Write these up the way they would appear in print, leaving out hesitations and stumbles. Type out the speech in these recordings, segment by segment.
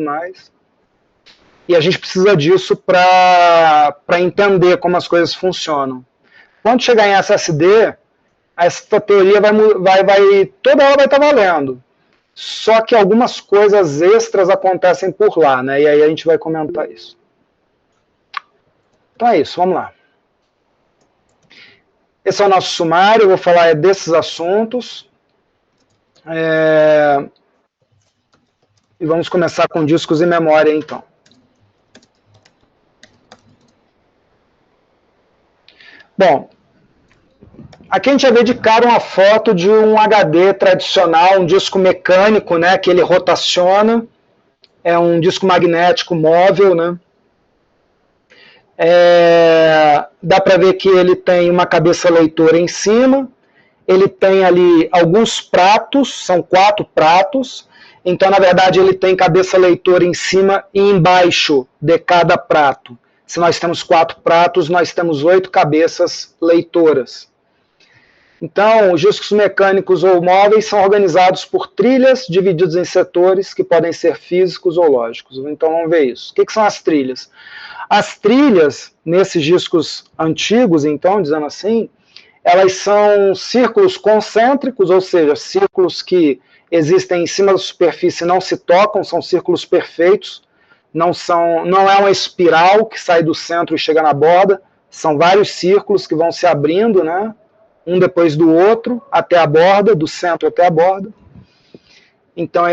mais. E a gente precisa disso para entender como as coisas funcionam. Quando chegar em SSD, essa teoria toda ela vai estar valendo. Só que algumas coisas extras acontecem por lá, né? E aí a gente vai comentar isso. Então é isso, vamos lá. Esse é o nosso sumário, eu vou falar desses assuntos. E vamos começar com discos e memória, então. Bom, aqui a gente vai ver de cara uma foto de um HD tradicional, um disco mecânico, né, que ele rotaciona. É um disco magnético móvel, né? Dá para ver que ele tem uma cabeça leitora em cima, ele tem ali alguns pratos, são 4 pratos, então na verdade ele tem cabeça leitora em cima e embaixo de cada prato. Se nós temos 4 pratos, nós temos 8 cabeças leitoras. Então, os discos mecânicos ou móveis são organizados por trilhas divididos em setores que podem ser físicos ou lógicos. Então, vamos ver isso. O que são as trilhas? As trilhas, nesses discos antigos, então, dizendo assim, elas são círculos concêntricos, ou seja, círculos que existem em cima da superfície e não se tocam, são círculos perfeitos, não é uma espiral que sai do centro e chega na borda, são vários círculos que vão se abrindo, né, um depois do outro, até a borda, do centro até a borda. Então,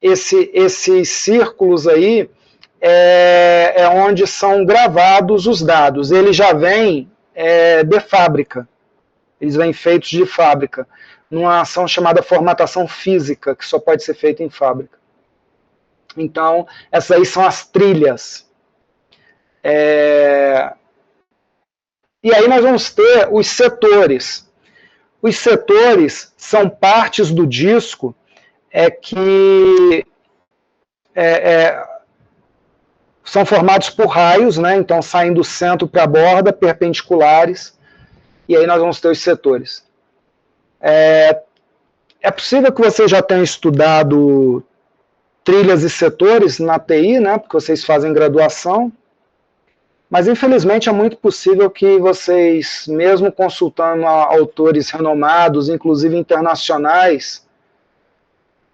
esses círculos aí é onde são gravados os dados. Eles já vêm de fábrica, eles vêm feitos de fábrica, numa ação chamada formatação física, que só pode ser feita em fábrica. Então, essas aí são as trilhas. E aí nós vamos ter os setores. Os setores são partes do disco que são formados por raios, né? Então saem do centro para a borda, perpendiculares, e aí nós vamos ter os setores. É possível que vocês já tenham estudado trilhas e setores na TI, né? Porque vocês fazem graduação, mas infelizmente é muito possível que vocês, mesmo consultando autores renomados, inclusive internacionais,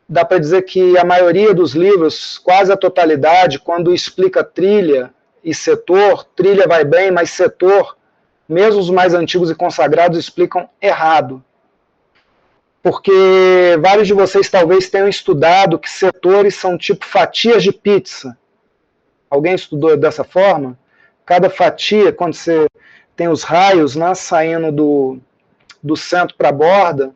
dá para dizer que a maioria dos livros, quase a totalidade, quando explica trilha e setor, trilha vai bem, mas setor, mesmo os mais antigos e consagrados, explicam errado. Porque vários de vocês talvez tenham estudado que setores são tipo fatias de pizza. Alguém estudou dessa forma? Cada fatia, quando você tem os raios, né, saindo do centro para a borda,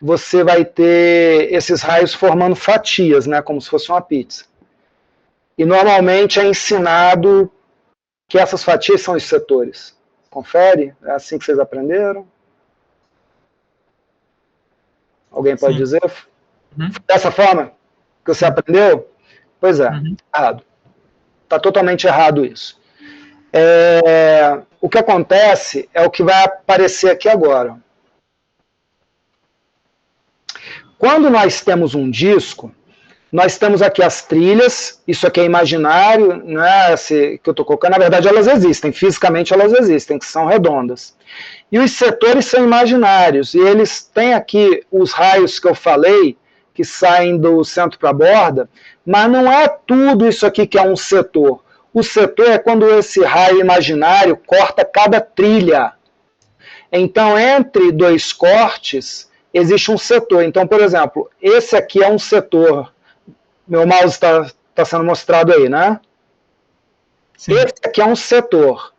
você vai ter esses raios formando fatias, né, como se fosse uma pizza. E normalmente é ensinado que essas fatias são os setores. Confere? É assim que vocês aprenderam? Alguém pode dizer? Dessa forma que você aprendeu? Pois é, errado. Está totalmente errado isso. O que acontece é o que vai aparecer aqui agora. Quando nós temos um disco, nós temos aqui as trilhas, isso aqui é imaginário, né, que eu estou colocando, na verdade elas existem, fisicamente elas existem, que são redondas. E os setores são imaginários, e eles têm aqui os raios que eu falei, que saem do centro para a borda, mas não é tudo isso aqui que é um setor. O setor é quando esse raio imaginário corta cada trilha. Então, entre 2 cortes, existe um setor. Então, por exemplo, esse aqui é um setor. Meu mouse está sendo mostrado aí, né? Sim. Esse aqui é um setor.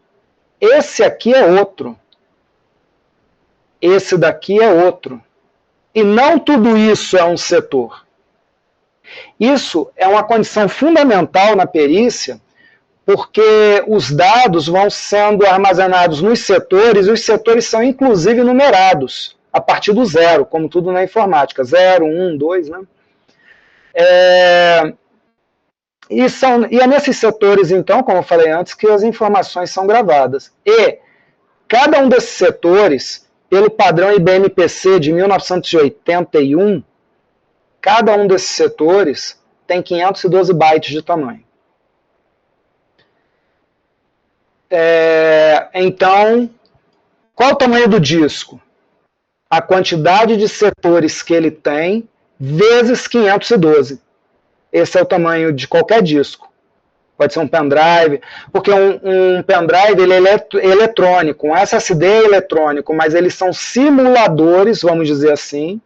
Esse aqui é outro. Esse daqui é outro. E não tudo isso é um setor. Isso é uma condição fundamental na perícia, porque os dados vão sendo armazenados nos setores, e os setores são inclusive numerados, a partir do 0, como tudo na informática, 0, 1, 2, né? E é nesses setores, então, como eu falei antes, que as informações são gravadas. E cada um desses setores, pelo padrão IBM PC de 1981, cada um desses setores tem 512 bytes de tamanho. Então, qual o tamanho do disco? A quantidade de setores que ele tem vezes 512. Esse é o tamanho de qualquer disco. Pode ser um pendrive, porque um pendrive ele é eletrônico, um SSD é eletrônico, mas eles são simuladores, vamos dizer assim,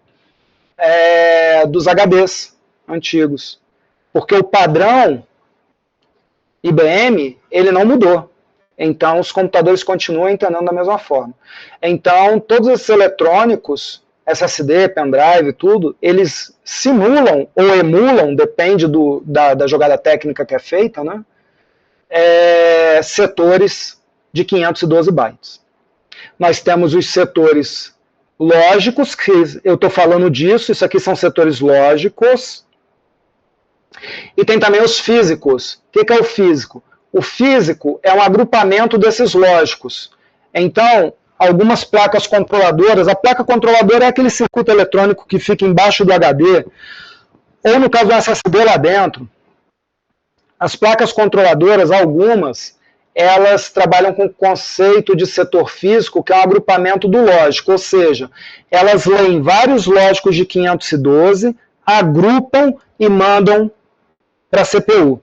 dos HDs antigos. Porque o padrão IBM, ele não mudou. Então, os computadores continuam entendendo da mesma forma. Então, todos esses eletrônicos, SSD, pendrive, tudo, eles simulam ou emulam, depende da jogada técnica que é feita, né? Setores de 512 bytes. Nós temos os setores lógicos, que eu estou falando disso, isso aqui são setores lógicos, e tem também os físicos. O que é o físico? O físico é um agrupamento desses lógicos. Então, algumas placas controladoras, a placa controladora é aquele circuito eletrônico que fica embaixo do HD, ou no caso do SSD lá dentro. As placas controladoras, algumas, elas trabalham com o conceito de setor físico, que é um agrupamento do lógico, ou seja, elas leem vários lógicos de 512, agrupam e mandam para a CPU,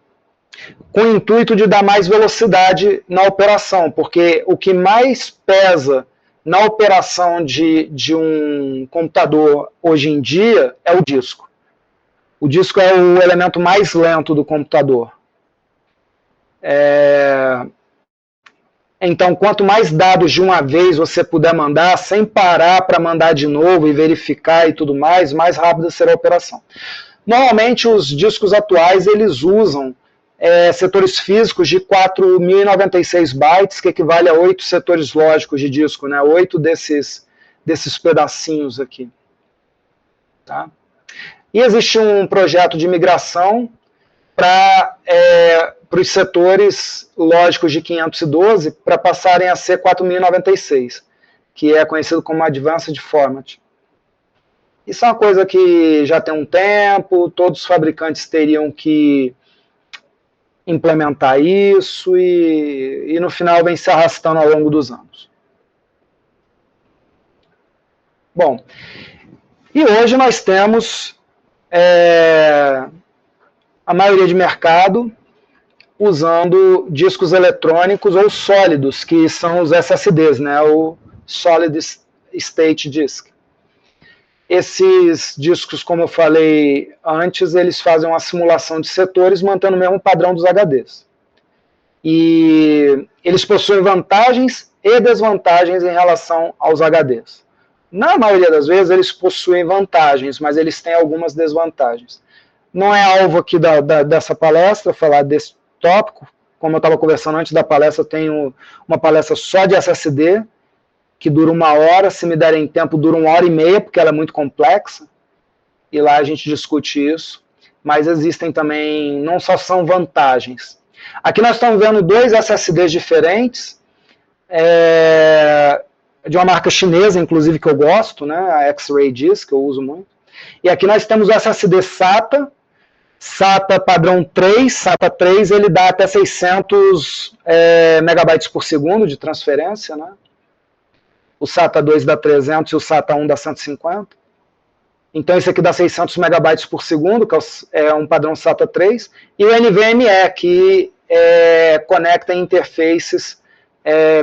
com o intuito de dar mais velocidade na operação, porque o que mais pesa na operação de um computador hoje em dia é o disco. O disco é o elemento mais lento do computador. Então, quanto mais dados de uma vez você puder mandar, sem parar para mandar de novo e verificar e tudo mais rápida será a operação. Normalmente, os discos atuais, eles usam setores físicos de 4.096 bytes, que equivale a 8 setores lógicos de disco, né? 8 desses pedacinhos aqui. Tá? E existe um projeto de migração para os setores lógicos de 512 para passarem a ser 4.096, que é conhecido como Advanced Format. Isso é uma coisa que já tem um tempo, todos os fabricantes teriam que implementar isso e no final vem se arrastando ao longo dos anos. Bom, e hoje nós temos a maioria de mercado usando discos eletrônicos ou sólidos, que são os SSDs, né, o Solid State Disk. Esses discos, como eu falei antes, eles fazem uma simulação de setores mantendo o mesmo padrão dos HDs. E eles possuem vantagens e desvantagens em relação aos HDs. Na maioria das vezes, eles possuem vantagens, mas eles têm algumas desvantagens. Não é alvo aqui dessa palestra falar desse tópico. Como eu estava conversando antes da palestra, eu tenho uma palestra só de SSD, que dura 1 hora, se me derem tempo, dura 1h30, porque ela é muito complexa, e lá a gente discute isso, mas existem também, não só são vantagens. Aqui nós estamos vendo 2 SSDs diferentes, de uma marca chinesa, inclusive, que eu gosto, né, a X-Ray Disk, que eu uso muito, e aqui nós temos o SSD SATA padrão 3, SATA 3, ele dá até 600 megabytes por segundo de transferência, né? O SATA 2 dá 300 e o SATA 1 dá 150. Então, esse aqui dá 600 megabytes por segundo, que é um padrão SATA 3. E o NVMe, que conecta interfaces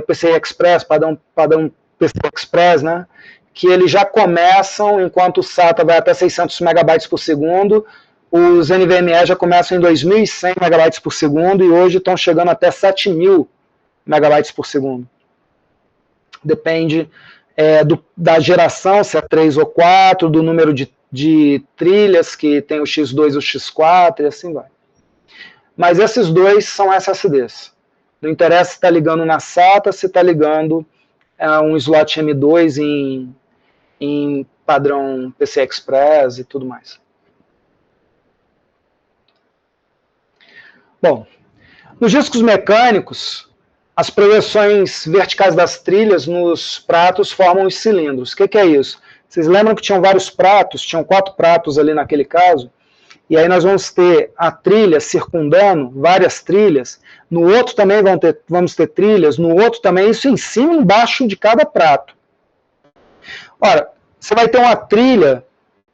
PCI Express, padrão PCI Express, né? Que eles já começam, enquanto o SATA vai até 600 megabytes por segundo, os NVMe já começam em 2.100 megabytes por segundo e hoje estão chegando até 7.000 megabytes por segundo. Depende da geração, se é 3 ou 4, do número de trilhas, que tem o X2 e o X4, e assim vai. Mas esses dois são SSDs. Não interessa se está ligando na SATA, se está ligando um slot M2 em padrão PCI Express e tudo mais. Bom, nos discos mecânicos, as projeções verticais das trilhas nos pratos formam os cilindros. O que é isso? Vocês lembram que tinham vários pratos, tinham 4 pratos ali naquele caso, e aí nós vamos ter a trilha circundando, várias trilhas, no outro também vamos ter trilhas, no outro também, isso em cima e embaixo de cada prato. Ora, você vai ter uma trilha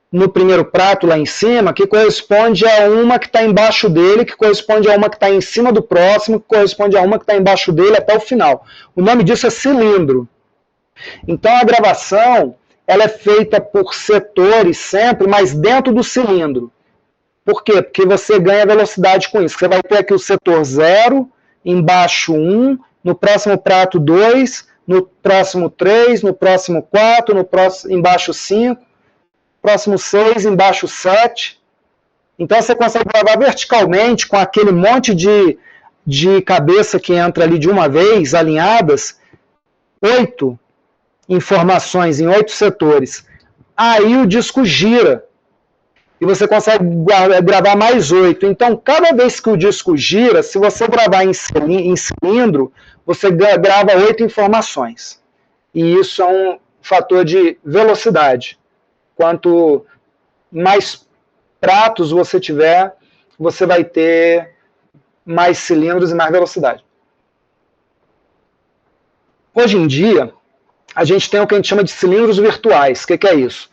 no primeiro prato lá em cima, que corresponde a uma que está embaixo dele, que corresponde a uma que está em cima do próximo, que corresponde a uma que está embaixo dele até o final. O nome disso é cilindro. Então a gravação ela é feita por setores sempre, mas dentro do cilindro. Por quê? Porque você ganha velocidade com isso. Você vai ter aqui o setor 0, embaixo 1, no próximo prato 2, no próximo 3, no próximo 4, no próximo, embaixo 5, próximo 6, embaixo 7. Então você consegue gravar verticalmente com aquele monte de cabeça que entra ali de uma vez, alinhadas, 8 informações em 8 setores. Aí o disco gira. E você consegue gravar mais 8. Então, cada vez que o disco gira, se você gravar em cilindro, você grava 8 informações. E isso é um fator de velocidade. Quanto mais pratos você tiver, você vai ter mais cilindros e mais velocidade. Hoje em dia, a gente tem o que a gente chama de cilindros virtuais. O que é isso?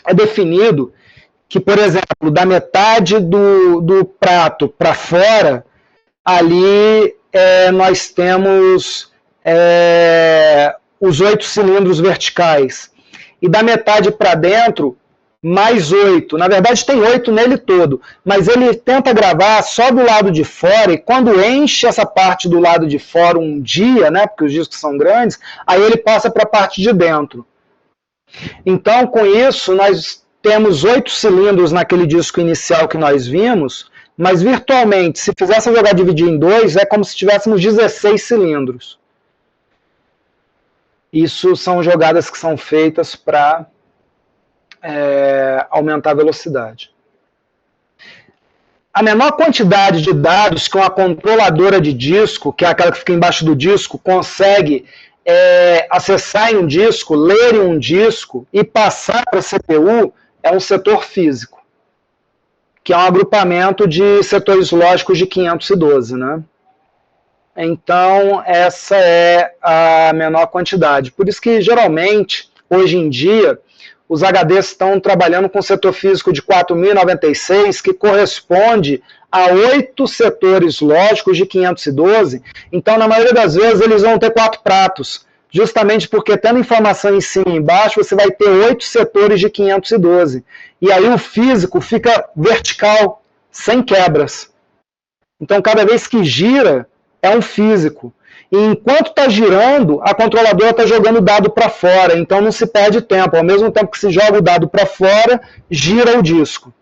É definido que, por exemplo, da metade do prato para fora, ali nós temos os 8 cilindros verticais. E da metade para dentro, mais 8. Na verdade, tem 8 nele todo. Mas ele tenta gravar só do lado de fora, e quando enche essa parte do lado de fora um dia, né, porque os discos são grandes, aí ele passa para a parte de dentro. Então, com isso, nós temos 8 cilindros naquele disco inicial que nós vimos, mas virtualmente, se fizesse jogar dividir em 2, é como se tivéssemos 16 cilindros. Isso são jogadas que são feitas para aumentar a velocidade. A menor quantidade de dados que uma controladora de disco, que é aquela que fica embaixo do disco, consegue acessar em um disco, ler em um disco e passar para a CPU, é um setor físico, que é um agrupamento de setores lógicos de 512, né? Então, essa é a menor quantidade. Por isso que, geralmente, hoje em dia, os HDs estão trabalhando com setor físico de 4096, que corresponde a 8 setores lógicos de 512. Então, na maioria das vezes, eles vão ter 4 pratos, justamente porque, tendo informação em cima e embaixo, você vai ter 8 setores de 512. E aí o físico fica vertical, sem quebras. Então, cada vez que gira, é um físico. E enquanto está girando, a controladora está jogando o dado para fora, então não se perde tempo. Ao mesmo tempo que se joga o dado para fora, gira o disco.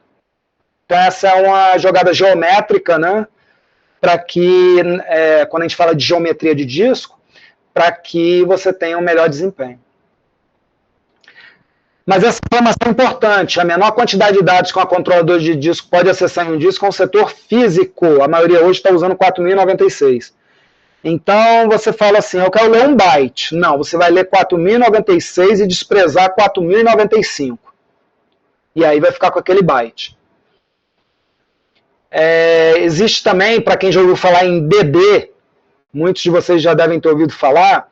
Então essa é uma jogada geométrica, né? Para que, quando a gente fala de geometria de disco, para que você tenha um melhor desempenho. Mas essa informação é importante. A menor quantidade de dados que uma controladora de disco pode acessar em um disco é um setor físico. A maioria hoje está usando 4096. Então, você fala assim, eu quero ler 1 byte. Não, você vai ler 4096 e desprezar 4095. E aí vai ficar com aquele byte. Existe também, para quem já ouviu falar em DD, muitos de vocês já devem ter ouvido falar,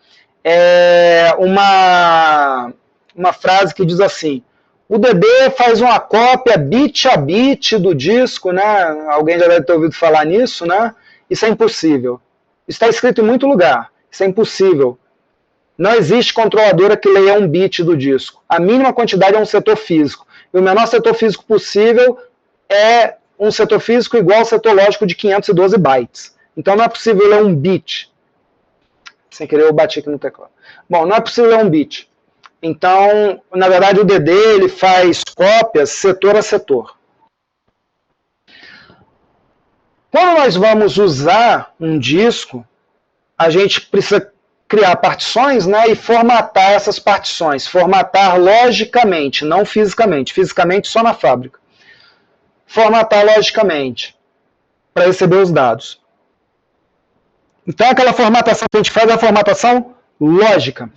uma frase que diz assim, o DD faz uma cópia bit a bit do disco, né? Alguém já deve ter ouvido falar nisso, né? Isso é impossível. Isso está escrito em muito lugar. Isso é impossível. Não existe controladora que leia 1 bit do disco. A mínima quantidade é um setor físico. E o menor setor físico possível é um setor físico igual ao setor lógico de 512 bytes. Então não é possível ler 1 bit. Sem querer eu bati aqui no teclado. Bom, não é possível ler 1 bit. Então, na verdade, o DD ele faz cópias setor a setor. Quando nós vamos usar um disco, a gente precisa criar partições, né, e formatar essas partições. Formatar logicamente, não fisicamente. Fisicamente só na fábrica. Formatar logicamente, para receber os dados. Então, aquela formatação que a gente faz é a formatação lógica.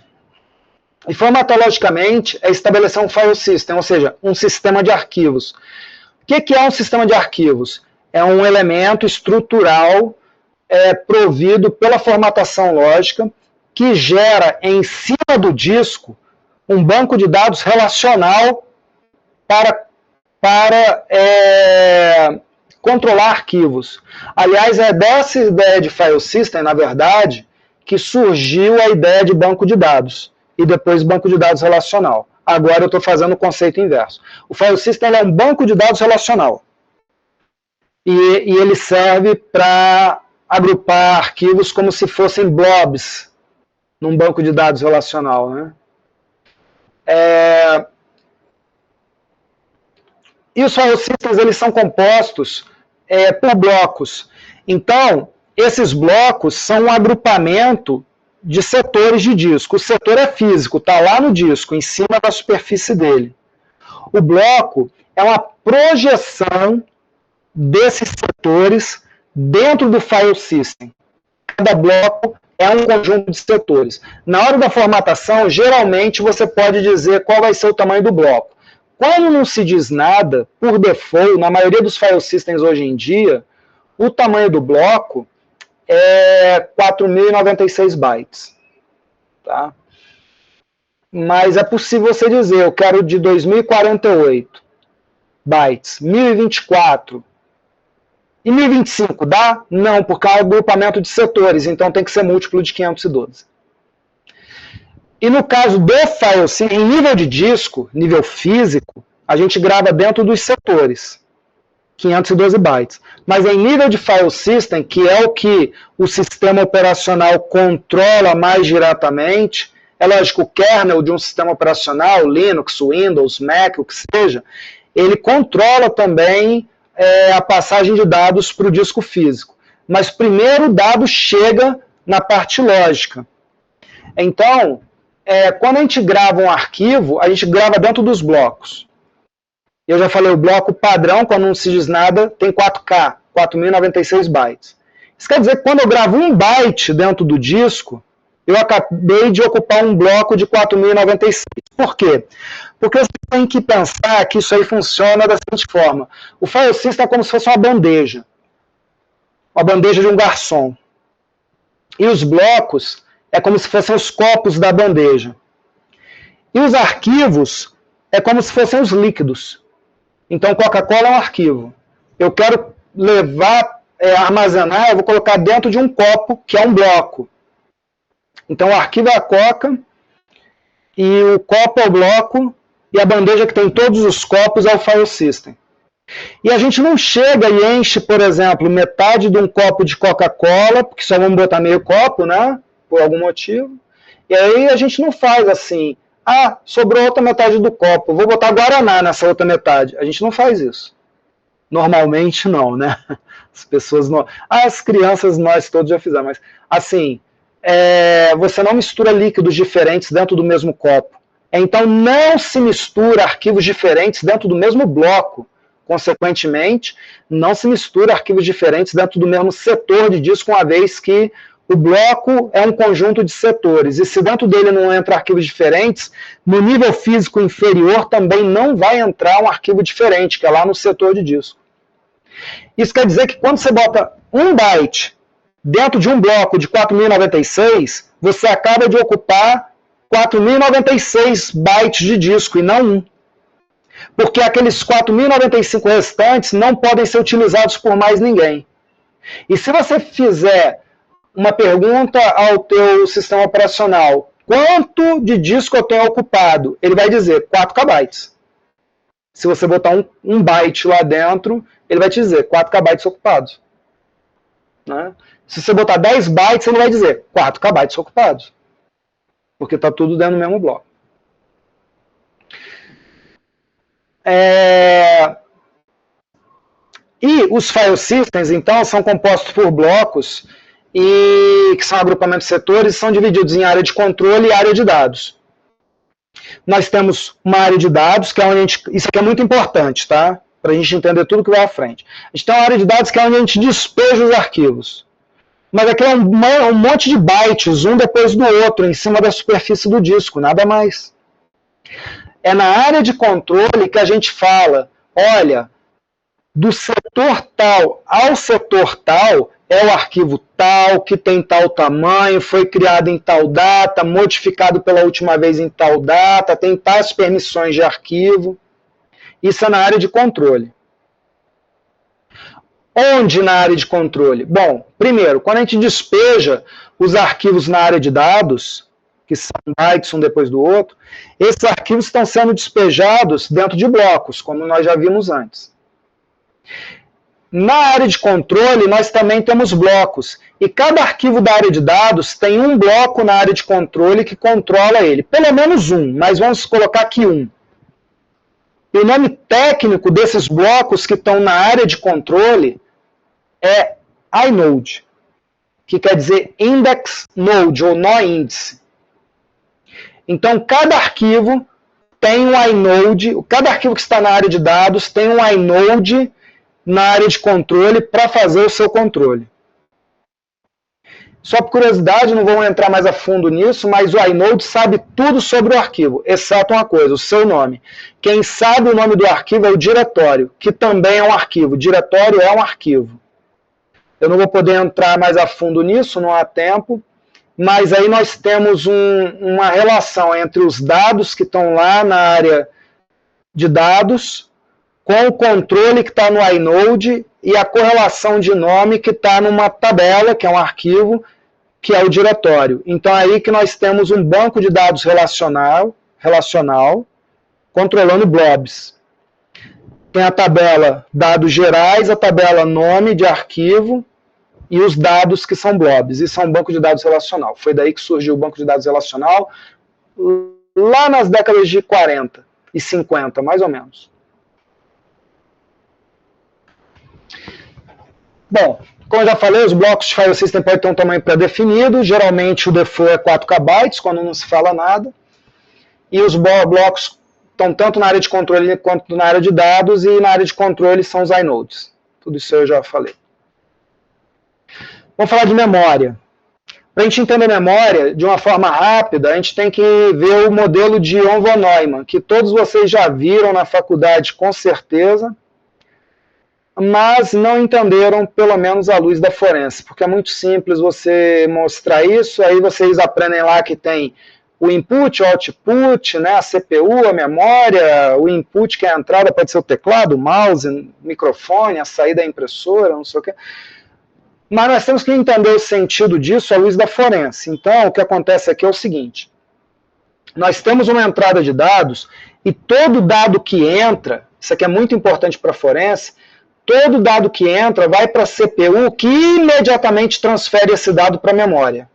E formatologicamente é estabelecer um file system, ou seja, um sistema de arquivos. O que é um sistema de arquivos? É um elemento estrutural provido pela formatação lógica que gera em cima do disco um banco de dados relacional para controlar arquivos. Aliás, é dessa ideia de file system, na verdade, que surgiu a ideia de banco de dados e depois banco de dados relacional. Agora eu estou fazendo o conceito inverso. O file system é um banco de dados relacional e ele serve para agrupar arquivos como se fossem blobs num banco de dados relacional, né? E os file systems, eles são compostos por blocos. Então, esses blocos são um agrupamento de setores de disco. O setor é físico, está lá no disco, em cima da superfície dele. O bloco é uma projeção desses setores dentro do file system. Cada bloco é um conjunto de setores. Na hora da formatação, geralmente você pode dizer qual vai ser o tamanho do bloco. Quando não se diz nada, por default, na maioria dos file systems hoje em dia, o tamanho do bloco é 4.096 bytes. Tá? Mas é possível você dizer, eu quero de 2048 bytes, 1024 e 1025, dá? Não, porque é um agrupamento de setores, então tem que ser múltiplo de 512. E no caso do file system, em nível de disco, nível físico, a gente grava dentro dos setores, 512 bytes. Mas em nível de file system, que é o que o sistema operacional controla mais diretamente, é lógico, o kernel de um sistema operacional, Linux, Windows, Mac, o que seja, ele controla também a passagem de dados para o disco físico. Mas primeiro o dado chega na parte lógica. Então, quando a gente grava um arquivo, a gente grava dentro dos blocos. Eu já falei, o bloco padrão, quando não se diz nada, tem 4K, 4.096 bytes. Isso quer dizer que quando eu gravo 1 byte dentro do disco, eu acabei de ocupar um bloco de 4.096. Por quê? Porque você tem que pensar que isso aí funciona da seguinte forma. O file system é como se fosse uma bandeja de um garçom. E os blocos é como se fossem os copos da bandeja. E os arquivos é como se fossem os líquidos. Então, Coca-Cola é um arquivo. Eu quero levar, armazenar, eu vou colocar dentro de um copo, que é um bloco. Então, o arquivo é a Coca, e o copo é o bloco, e a bandeja que tem todos os copos é o file system. E a gente não chega e enche, por exemplo, metade de um copo de Coca-Cola, porque só vamos botar meio copo, né? Por algum motivo. E aí a gente não faz assim, sobrou outra metade do copo, vou botar Guaraná nessa outra metade. A gente não faz isso. Normalmente não, né? As pessoas não... as crianças nós todos já fizemos, mas assim, você não mistura líquidos diferentes dentro do mesmo copo. Então não se mistura arquivos diferentes dentro do mesmo bloco. Consequentemente, não se mistura arquivos diferentes dentro do mesmo setor de disco, uma vez que o bloco é um conjunto de setores. E se dentro dele não entra arquivos diferentes, no nível físico inferior também não vai entrar um arquivo diferente, que é lá no setor de disco. Isso quer dizer que quando você bota 1 byte dentro de um bloco de 4.096, você acaba de ocupar 4.096 bytes de disco e não 1. Porque aqueles 4.095 restantes não podem ser utilizados por mais ninguém. E se você fizer uma pergunta ao teu sistema operacional, quanto de disco eu tenho ocupado? Ele vai dizer 4 KB. Se você botar um byte lá dentro, ele vai te dizer 4 KB ocupados. Né? Se você botar 10 bytes, ele vai dizer 4 KB ocupados. Porque está tudo dentro do mesmo bloco. E os file systems, então, são compostos por blocos, que são agrupamentos de setores, e são divididos em área de controle e área de dados. Nós temos uma área de dados, que é onde isso aqui é muito importante, tá? Para a gente entender tudo que vai à frente. A gente tem uma área de dados que é onde a gente despeja os arquivos. Mas aqui é um monte de bytes, um depois do outro, em cima da superfície do disco, nada mais. É na área de controle que a gente fala, olha, do setor tal ao setor tal, é o arquivo tal, que tem tal tamanho, foi criado em tal data, modificado pela última vez em tal data, tem tais permissões de arquivo. Isso é na área de controle. Onde na área de controle? Bom, primeiro, quando a gente despeja os arquivos na área de dados, que são bytes um depois do outro, esses arquivos estão sendo despejados dentro de blocos, como nós já vimos antes. Na área de controle, nós também temos blocos, e cada arquivo da área de dados tem um bloco na área de controle que controla ele, pelo menos um, mas vamos colocar aqui um. E o nome técnico desses blocos que estão na área de controle é inode, que quer dizer index node, ou nó índice. Então, cada arquivo tem um inode, cada arquivo que está na área de dados tem um inode na área de controle para fazer o seu controle. Só por curiosidade, não vou entrar mais a fundo nisso, mas o inode sabe tudo sobre o arquivo, exceto uma coisa, o seu nome. Quem sabe o nome do arquivo é o diretório, que também é um arquivo. O diretório é um arquivo. Eu não vou poder entrar mais a fundo nisso, não há tempo, mas aí nós temos uma relação entre os dados que estão lá na área de dados, com o controle que está no inode e a correlação de nome que está numa tabela, que é um arquivo, que é o diretório. Então é aí que nós temos um banco de dados relacional controlando blobs. Tem a tabela dados gerais, a tabela nome de arquivo e os dados que são blobs. Isso é um banco de dados relacional. Foi daí que surgiu o banco de dados relacional, lá nas décadas de 40 e 50, mais ou menos. Bom, como eu já falei, os blocos de file system podem ter um tamanho pré-definido. Geralmente o default é 4 KB, quando não se fala nada. E os blocos estão tanto na área de controle quanto na área de dados, e na área de controle são os inodes. Tudo isso eu já falei. Vamos falar de memória. Para a gente entender memória de uma forma rápida, a gente tem que ver o modelo de Ion von Neumann, que todos vocês já viram na faculdade com certeza, mas não entenderam, pelo menos à luz da forense, porque é muito simples você mostrar isso, aí vocês aprendem lá que tem o input, o output, né, a CPU, a memória, o input que é a entrada, pode ser o teclado, o mouse, o microfone, a saída da impressora, não sei o que. Mas nós temos que entender o sentido disso à luz da forense. Então, o que acontece aqui é o seguinte, nós temos uma entrada de dados, e todo dado que entra, isso aqui é muito importante para a forense, todo dado que entra vai para a CPU, que imediatamente transfere esse dado para a memória.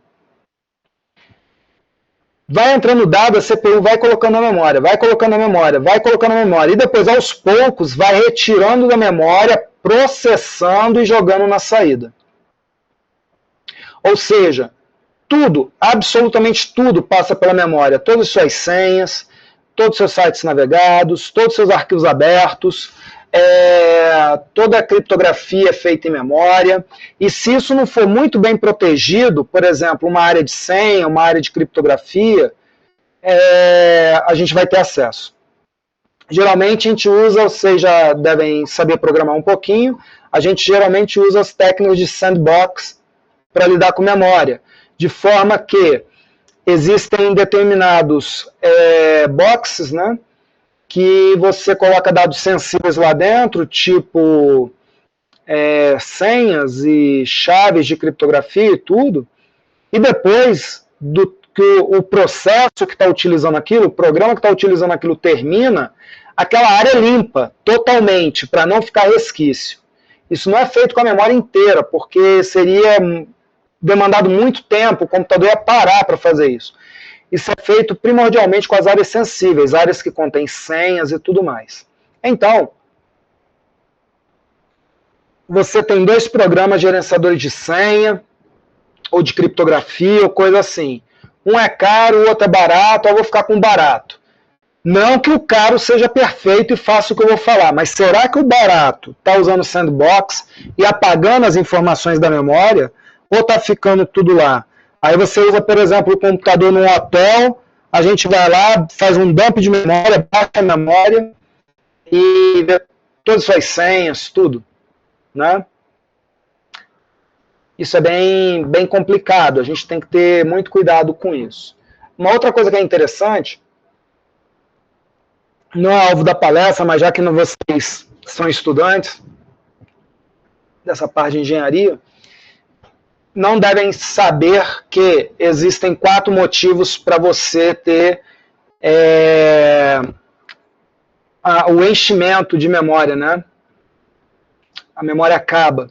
Vai entrando dado, a CPU vai colocando na memória, vai colocando na memória, vai colocando na memória, e depois, aos poucos, vai retirando da memória, processando e jogando na saída. Ou seja, tudo, absolutamente tudo passa pela memória, todas as suas senhas, todos os seus sites navegados, todos os seus arquivos abertos, toda a criptografia é feita em memória, e se isso não for muito bem protegido, por exemplo, uma área de senha, uma área de criptografia, a gente vai ter acesso. Geralmente a gente usa, vocês já devem saber programar um pouquinho, a gente geralmente usa as técnicas de sandbox para lidar com memória, de forma que existem determinados boxes, né, que você coloca dados sensíveis lá dentro, tipo senhas e chaves de criptografia e tudo, e depois que o processo que está utilizando aquilo, o programa que está utilizando aquilo termina, aquela área é limpa totalmente, para não ficar resquício. Isso não é feito com a memória inteira, porque seria demandado muito tempo, o computador ia parar para fazer isso. Isso é feito primordialmente com as áreas sensíveis, áreas que contêm senhas e tudo mais. Então, você tem dois programas gerenciadores de senha, ou de criptografia, ou coisa assim. Um é caro, o outro é barato, eu vou ficar com o barato. Não que o caro seja perfeito e faça o que eu vou falar, mas será que o barato está usando sandbox e apagando as informações da memória, ou está ficando tudo lá? Aí você usa, por exemplo, o computador num hotel, a gente vai lá, faz um dump de memória, baixa a memória e vê todas as suas senhas, tudo, né? Isso é bem complicado, a gente tem que ter muito cuidado com isso. Uma outra coisa que é interessante, não é alvo da palestra, mas já que vocês são estudantes dessa parte de engenharia, não devem saber que existem 4 motivos para você ter o enchimento de memória, né? A memória acaba.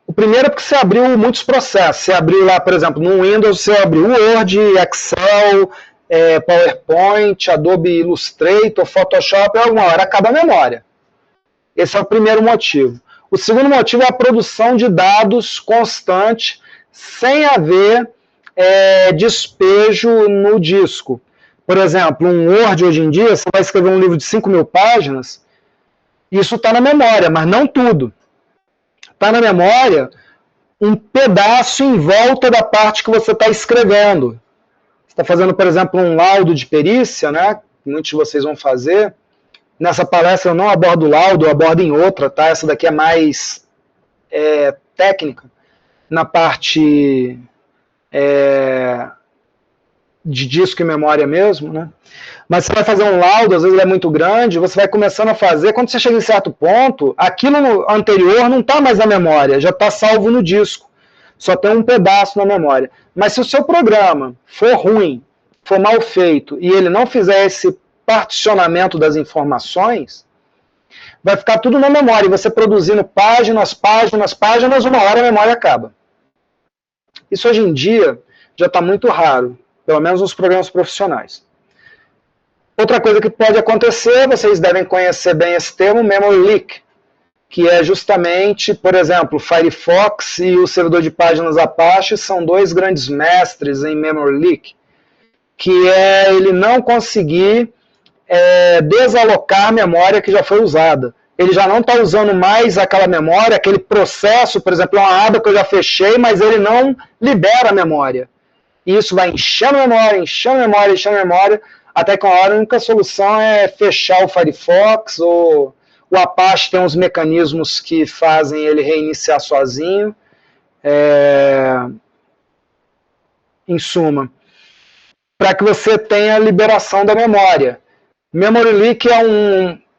O primeiro é porque você abriu muitos processos. Você abriu lá, por exemplo, no Windows, você abriu Word, Excel, PowerPoint, Adobe Illustrator, Photoshop, alguma hora acaba a memória. Esse é o primeiro motivo. O segundo motivo é a produção de dados constante, sem haver despejo no disco. Por exemplo, um Word hoje em dia, você vai escrever um livro de 5.000 páginas, isso está na memória, mas não tudo. Está na memória um pedaço em volta da parte que você está escrevendo. Você está fazendo, por exemplo, um laudo de perícia, né? Muitos de vocês vão fazer. Nessa palestra eu não abordo laudo, eu abordo em outra, tá? Essa daqui é mais técnica, na parte de disco e memória mesmo, né? Mas você vai fazer um laudo, às vezes ele é muito grande, você vai começando a fazer, quando você chega em certo ponto, aquilo anterior não está mais na memória, já está salvo no disco, só tem um pedaço na memória. Mas se o seu programa for ruim, for mal feito, e ele não fizer esse particionamento das informações, vai ficar tudo na memória, e você produzindo páginas, uma hora a memória acaba. Isso hoje em dia já está muito raro, pelo menos nos programas profissionais. Outra coisa que pode acontecer, vocês devem conhecer bem esse termo, memory leak, que é justamente, por exemplo, o Firefox e o servidor de páginas Apache são 2 grandes mestres em memory leak, que é ele não conseguir desalocar a memória que já foi usada. Ele já não está usando mais aquela memória, aquele processo, por exemplo, uma aba que eu já fechei, mas ele não libera a memória. E isso vai enchendo a memória, até que uma hora a única solução é fechar o Firefox, ou o Apache tem uns mecanismos que fazem ele reiniciar sozinho. Em suma, para que você tenha a liberação da memória. Memory leak é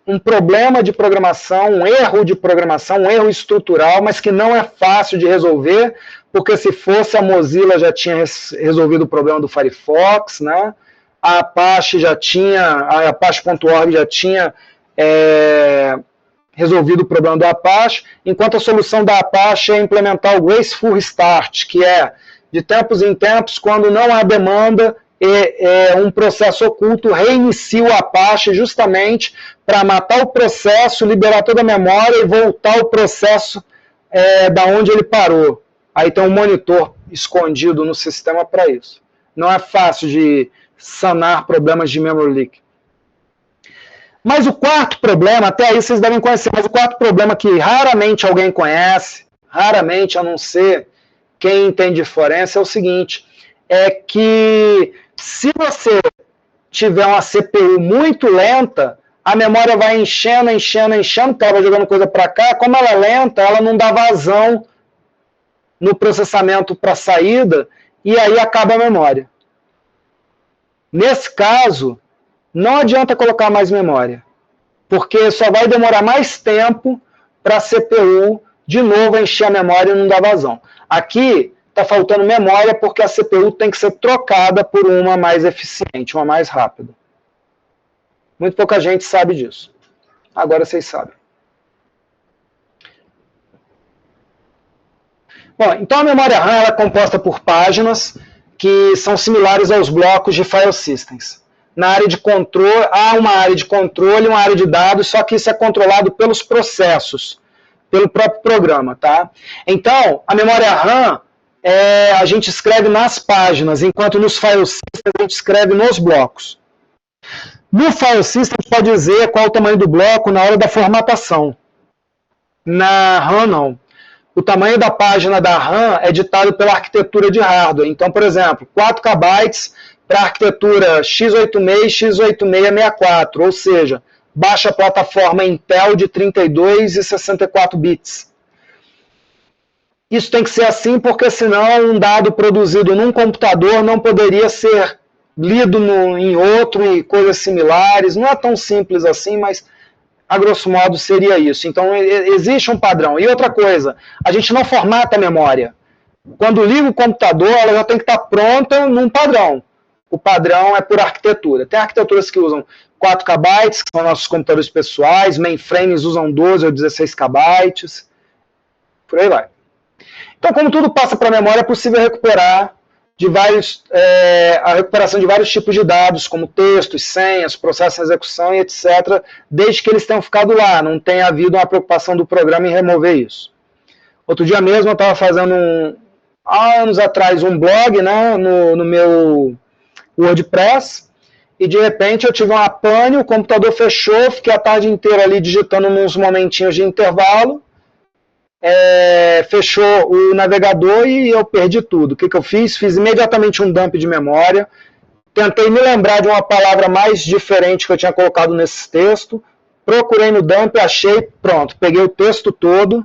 um problema de programação, um erro de programação, um erro estrutural, mas que não é fácil de resolver, porque se fosse a Mozilla já tinha resolvido o problema do Firefox, né? A Apache a Apache.org já tinha resolvido o problema do Apache, enquanto a solução da Apache é implementar o Graceful Restart, que é, de tempos em tempos, quando não há demanda, um processo oculto reinicia o Apache justamente para matar o processo, liberar toda a memória e voltar o processo da onde ele parou. Aí tem um monitor escondido no sistema para isso. Não é fácil de sanar problemas de memory leak. Mas o quarto problema, até aí vocês devem conhecer, mas o quarto problema que raramente alguém conhece, raramente, a não ser quem entende forense, é o seguinte, é que se você tiver uma CPU muito lenta, a memória vai enchendo, porque ela vai jogando coisa para cá, como ela é lenta, ela não dá vazão no processamento para saída, e aí acaba a memória. Nesse caso, não adianta colocar mais memória, porque só vai demorar mais tempo para a CPU de novo encher a memória e não dar vazão. Aqui está faltando memória porque a CPU tem que ser trocada por uma mais eficiente, uma mais rápida. Muito pouca gente sabe disso. Agora vocês sabem. Bom, então a memória RAM ela é composta por páginas que são similares aos blocos de file systems. Na área de controle, há uma área de controle, uma área de dados, só que isso é controlado pelos processos, pelo próprio programa, tá? Então, a memória RAM, a gente escreve nas páginas, enquanto nos file systems a gente escreve nos blocos. No file system, a gente pode dizer qual é o tamanho do bloco na hora da formatação. Na RAM, não. o tamanho da página da RAM é ditado pela arquitetura de hardware. Então, por exemplo, 4 KB para a arquitetura x86, x86-64, ou seja, baixa plataforma Intel de 32 e 64 bits. Isso tem que ser assim porque senão um dado produzido num computador não poderia ser lido em outro e coisas similares. Não é tão simples assim, mas a grosso modo seria isso. Então existe um padrão. E outra coisa, a gente não formata a memória. Quando liga o computador, ela já tem que estar pronta num padrão. O padrão é por arquitetura. Tem arquiteturas que usam 4 KB, que são nossos computadores pessoais, mainframes usam 12 ou 16 KB, por aí vai. Então, como tudo passa para a memória, é possível recuperar a recuperação de vários tipos de dados, como textos, senhas, processos de execução e etc., desde que eles tenham ficado lá, não tenha havido uma preocupação do programa em remover isso. Outro dia mesmo eu estava fazendo, há anos atrás, um blog, né, no meu WordPress, e de repente eu tive uma pane, o computador fechou, fiquei a tarde inteira ali digitando uns momentinhos de intervalo, fechou o navegador e eu perdi tudo. O que eu fiz? Fiz imediatamente um dump de memória, tentei me lembrar de uma palavra mais diferente que eu tinha colocado nesse texto, procurei no dump, achei, pronto, peguei o texto todo,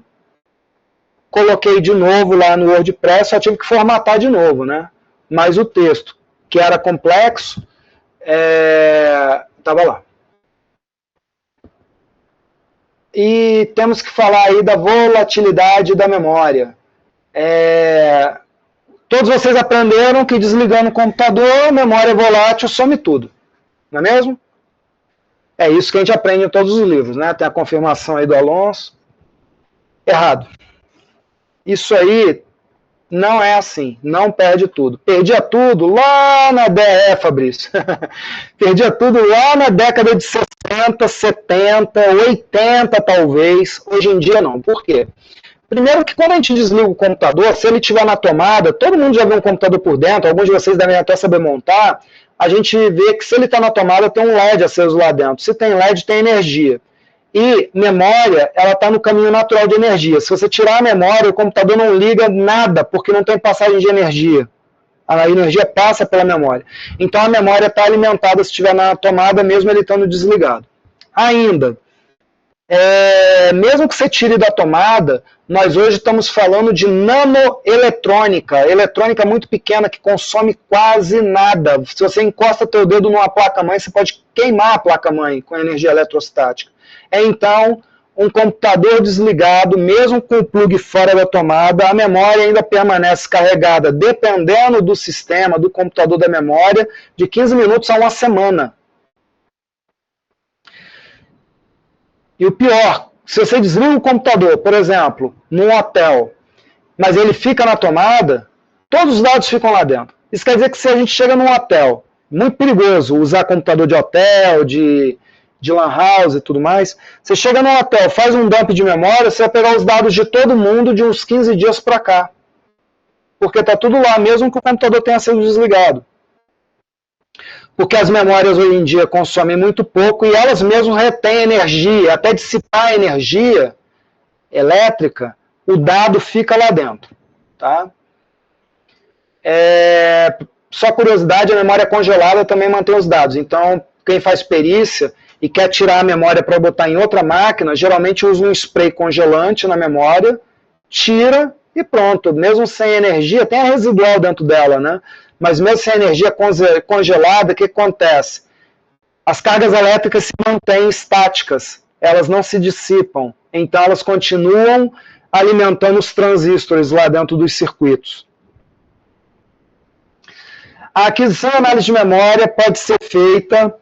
coloquei de novo lá no WordPress, só tive que formatar de novo, né? Mas o texto, que era complexo, estava lá. E temos que falar aí da volatilidade da memória. Todos vocês aprenderam que desligando o computador, a memória volátil some tudo. Não é mesmo? É isso que a gente aprende em todos os livros, né? Tem a confirmação aí do Alonso. Errado. Isso aí não é assim. Não perde tudo. Perdia tudo lá na Fabrício. Perdia tudo lá na década de 60, 70, 80 talvez. Hoje em dia não. Por quê? Primeiro que quando a gente desliga o computador, se ele estiver na tomada, todo mundo já viu um computador por dentro, alguns de vocês devem até saber montar, a gente vê que se ele está na tomada tem um LED aceso lá dentro. Se tem LED, tem energia. E memória, ela está no caminho natural de energia. Se você tirar a memória, o computador não liga nada, porque não tem passagem de energia. A energia passa pela memória. Então a memória está alimentada se estiver na tomada, mesmo ele estando desligado. Ainda, mesmo que você tire da tomada, nós hoje estamos falando de nanoeletrônica, eletrônica muito pequena que consome quase nada. Se você encosta teu dedo numa placa-mãe, você pode queimar a placa-mãe com energia eletrostática. Então, um computador desligado, mesmo com o plug fora da tomada, a memória ainda permanece carregada, dependendo do sistema, do computador da memória, de 15 minutos a uma semana. E o pior, se você desliga o computador, por exemplo, num hotel, mas ele fica na tomada, todos os dados ficam lá dentro. Isso quer dizer que se a gente chega num hotel, muito perigoso usar computador de hotel, de lan house e tudo mais, você chega num hotel, faz um dump de memória, você vai pegar os dados de todo mundo de uns 15 dias para cá. Porque está tudo lá, mesmo que o computador tenha sido desligado. Porque as memórias hoje em dia consomem muito pouco e elas mesmas retêm energia, até dissipar a energia elétrica, o dado fica lá dentro. Tá? Só curiosidade, a memória congelada também mantém os dados. Então, quem faz perícia e quer tirar a memória para botar em outra máquina, geralmente usa um spray congelante na memória, tira e pronto. Mesmo sem energia, tem a residual dentro dela, né? Mas mesmo sem energia congelada, o que acontece? As cargas elétricas se mantêm estáticas, elas não se dissipam, então elas continuam alimentando os transistores lá dentro dos circuitos. A aquisição e análise de memória pode ser feita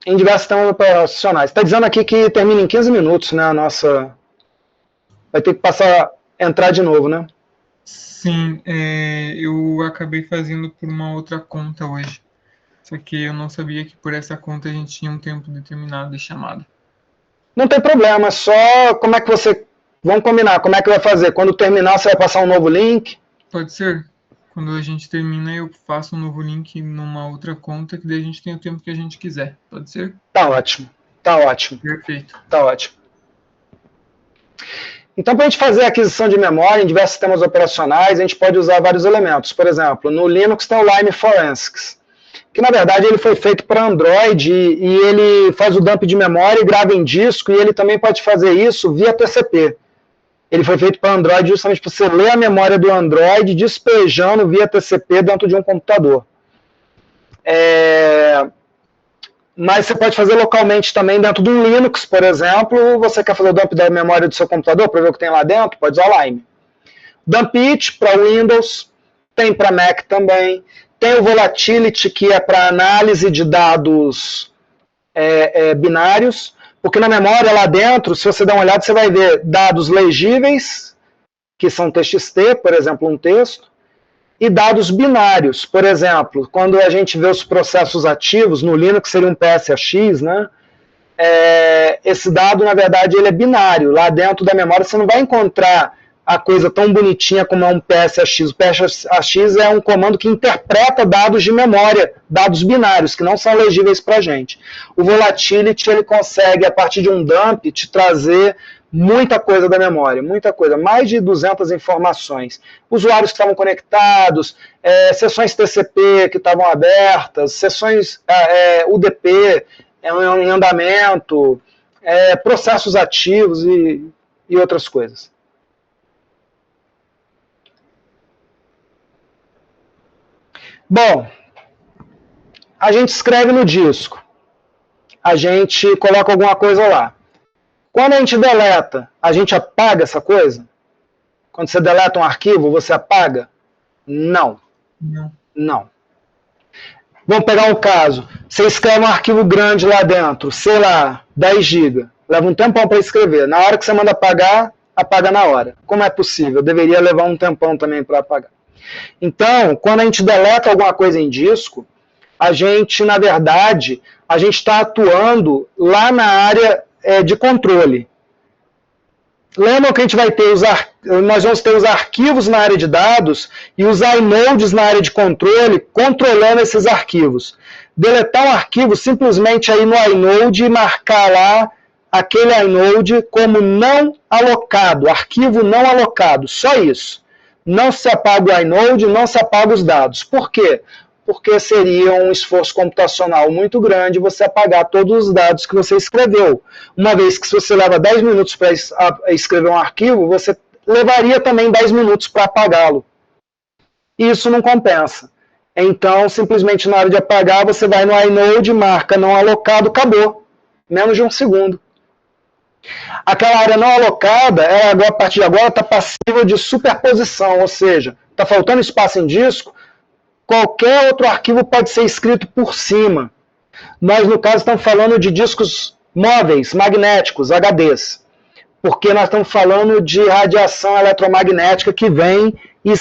em diversos sistemas operacionais. Está dizendo aqui que termina em 15 minutos, né? A nossa... Vai ter que entrar de novo, né? Sim, eu acabei fazendo por uma outra conta hoje. Só que eu não sabia que por essa conta a gente tinha um tempo determinado de chamada. Não tem problema, só como é que você... Vamos combinar, como é que vai fazer? Quando terminar, você vai passar um novo link? Pode ser. Quando a gente termina, eu faço um novo link numa outra conta, que daí a gente tem o tempo que a gente quiser. Pode ser? Tá ótimo. Tá ótimo. Perfeito. Tá ótimo. Então, para a gente fazer a aquisição de memória em diversos sistemas operacionais, a gente pode usar vários elementos. Por exemplo, no Linux tem o Lime Forensics, que na verdade ele foi feito para Android e ele faz o dump de memória e grava em disco, e ele também pode fazer isso via TCP. Ele foi feito para Android justamente para você ler a memória do Android despejando via TCP dentro de um computador. Mas você pode fazer localmente também dentro de um Linux, por exemplo. Você quer fazer o dump da memória do seu computador para ver o que tem lá dentro? Pode usar o Lime. Dump It para Windows, tem para Mac também. Tem o Volatility, que é para análise de dados binários, porque na memória lá dentro, se você der uma olhada, você vai ver dados legíveis, que são TXT, por exemplo, um texto, e dados binários. Por exemplo, quando a gente vê os processos ativos, no Linux seria um PSAX, né? Esse dado, na verdade, ele é binário. Lá dentro da memória você não vai encontrar a coisa tão bonitinha como é um PSAX. O PSAX é um comando que interpreta dados de memória, dados binários, que não são legíveis para a gente. O Volatility, ele consegue, a partir de um dump, te trazer muita coisa da memória, muita coisa, mais de 200 informações. Usuários que estavam conectados, sessões TCP que estavam abertas, sessões UDP em andamento, processos ativos e outras coisas. Bom, a gente escreve no disco, a gente coloca alguma coisa lá. Quando a gente deleta, a gente apaga essa coisa? Quando você deleta um arquivo, você apaga? Não. Não. Vamos pegar um caso. Você escreve um arquivo grande lá dentro, sei lá, 10 GB. Leva um tempão para escrever. Na hora que você manda apagar, apaga na hora. Como é possível? Deveria levar um tempão também para apagar. Então, quando a gente deleta alguma coisa em disco, a gente, na verdade, a gente está atuando lá na área de controle. Lembram que a gente vai ter nós vamos ter os arquivos na área de dados e os inodes na área de controle, controlando esses arquivos. Deletar um arquivo, simplesmente ir no inode e marcar lá aquele inode como não alocado, arquivo não alocado, só isso. Não se apaga o inode, não se apaga os dados. Por quê? Porque seria um esforço computacional muito grande você apagar todos os dados que você escreveu. Uma vez que se você leva 10 minutos para escrever um arquivo, você levaria também 10 minutos para apagá-lo. E isso não compensa. Então, simplesmente na hora de apagar, você vai no inode, marca não alocado, acabou. Menos de um segundo. Aquela área não alocada, a partir de agora está passível de superposição, ou seja, está faltando espaço em disco, qualquer outro arquivo pode ser escrito por cima. Nós, no caso, estamos falando de discos móveis, magnéticos, HDs, porque nós estamos falando de radiação eletromagnética que vem e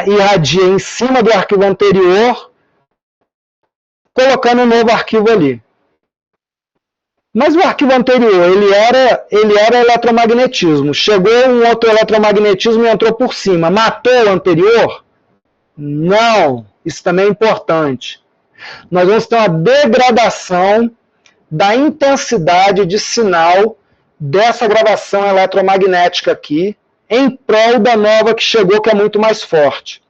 irradia em cima do arquivo anterior, colocando um novo arquivo ali. Mas o arquivo anterior, ele era eletromagnetismo. Chegou um outro eletromagnetismo e entrou por cima. Matou o anterior? Não. Isso também é importante. Nós vamos ter uma degradação da intensidade de sinal dessa gravação eletromagnética aqui, em prol da nova que chegou, que é muito mais forte.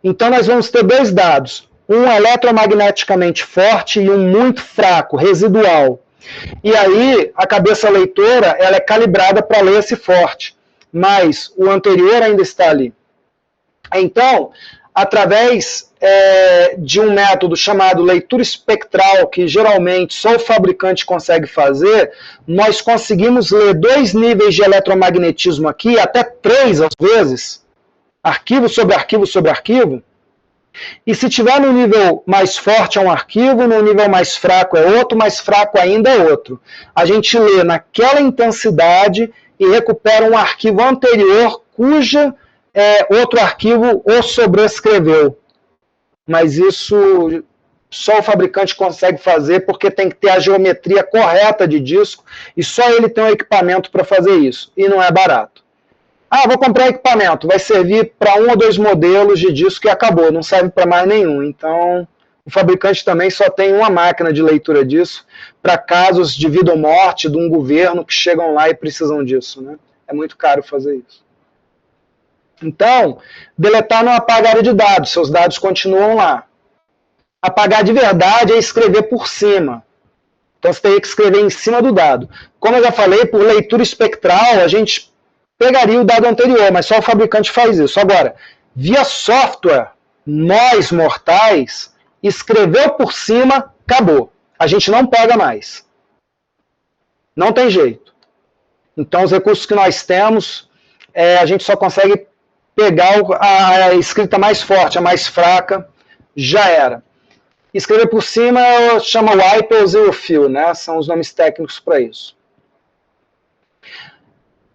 Então nós vamos ter dois dados. Um eletromagneticamente forte e um muito fraco, residual. E aí, a cabeça leitora ela é calibrada para ler esse forte, mas o anterior ainda está ali. Então, através de um método chamado leitura espectral, que geralmente só o fabricante consegue fazer, nós conseguimos ler 2 níveis de eletromagnetismo aqui, até 3 às vezes, arquivo sobre arquivo sobre arquivo. E se tiver no nível mais forte é um arquivo, no nível mais fraco é outro, mais fraco ainda é outro. A gente lê naquela intensidade e recupera um arquivo anterior cuja outro arquivo o sobrescreveu. Mas isso só o fabricante consegue fazer porque tem que ter a geometria correta de disco e só ele tem um equipamento para fazer isso. E não é barato. Ah, vou comprar equipamento, vai servir para 1 ou 2 modelos de disco e acabou, não serve para mais nenhum. Então, O fabricante também só tem uma máquina de leitura disso para casos de vida ou morte de um governo que chegam lá e precisam disso, né? É muito caro fazer isso. Então, deletar não apaga a área de dados, seus dados continuam lá. Apagar de verdade é escrever por cima. Então, você teria que escrever em cima do dado. Como eu já falei, por leitura espectral, a gente pegaria o dado anterior, mas só o fabricante faz isso. Agora, via software, nós, mortais, escreveu por cima, acabou. A gente não pega mais. Não tem jeito. Então, os recursos que nós temos, a gente só consegue pegar a escrita mais forte, a mais fraca, já era. Escrever por cima chama wipe ou zero fill, né? São os nomes técnicos para isso.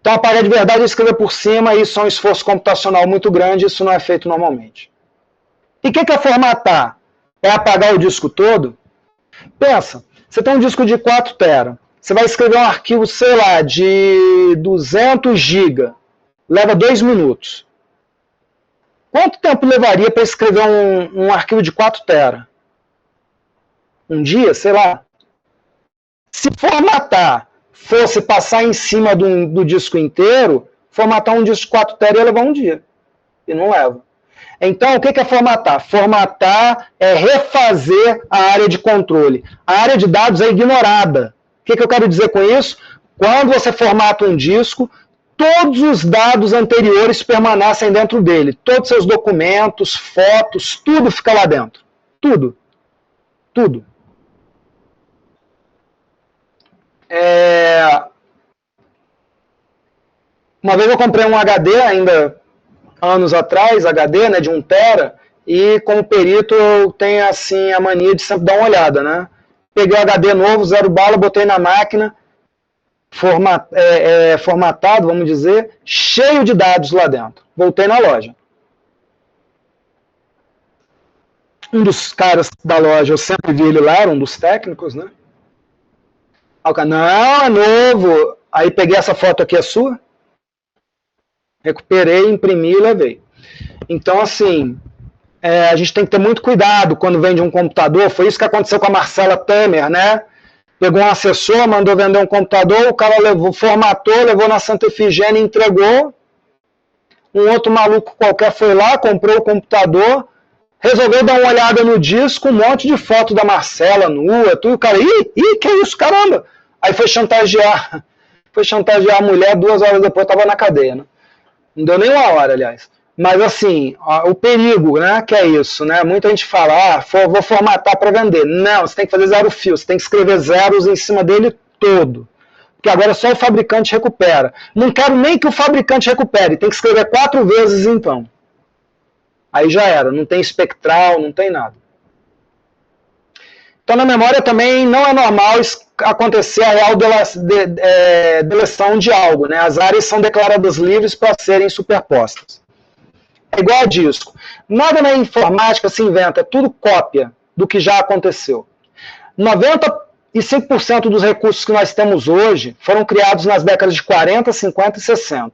Então, apagar de verdade e escrever por cima, isso é um esforço computacional muito grande, isso não é feito normalmente. E o que é formatar? É apagar o disco todo? Pensa, você tem um disco de 4 TB, você vai escrever um arquivo, sei lá, de 200 GB, leva 2 minutos. Quanto tempo levaria para escrever um arquivo de 4 TB? Um dia, sei lá. Se formatar fosse passar em cima do disco inteiro, formatar um disco de 4 TB ia levar um dia. E não leva. Então, o que é formatar? Formatar é refazer a área de controle. A área de dados é ignorada. O que eu quero dizer com isso? Quando você formata um disco, todos os dados anteriores permanecem dentro dele. Todos os seus documentos, fotos, tudo fica lá dentro. Tudo. Tudo. Uma vez eu comprei um HD, ainda anos atrás, HD, né, de 1 TB, e como perito eu tenho assim, a mania de sempre dar uma olhada, né? Peguei o HD novo, 0 bala, botei na máquina, formatado, vamos dizer, cheio de dados lá dentro. Voltei na loja. Um dos caras da loja, eu sempre vi ele lá, era um dos técnicos, né? Não, é novo. Aí peguei essa foto aqui, é sua? Recuperei, imprimi e levei. Então, assim, a gente tem que ter muito cuidado quando vende um computador. Foi isso que aconteceu com a Marcela Temer, né? Pegou um assessor, mandou vender um computador, o cara levou, formatou, levou na Santa Efigênia e entregou. Um outro maluco qualquer foi lá, comprou o computador, resolveu dar uma olhada no disco, um monte de foto da Marcela nua, tudo. O cara, que isso, caramba? Aí foi chantagear a mulher, 2 horas depois estava na cadeia, né? Não deu nem 1 hora, aliás. Mas assim, o perigo, né, que é isso, né? Muita gente fala, vou formatar para vender. Não, você tem que fazer 0 fio, você tem que escrever zeros em cima dele todo. Porque agora só o fabricante recupera. Não quero nem que o fabricante recupere, tem que escrever 4 vezes então. Aí já era, não tem espectral, não tem nada. Então na memória também não é normal acontecer a real deleção de algo, né? As áreas são declaradas livres para serem superpostas. É igual a disco. Nada na informática se inventa, é tudo cópia do que já aconteceu. 95% dos recursos que nós temos hoje foram criados nas décadas de 40, 50 e 60.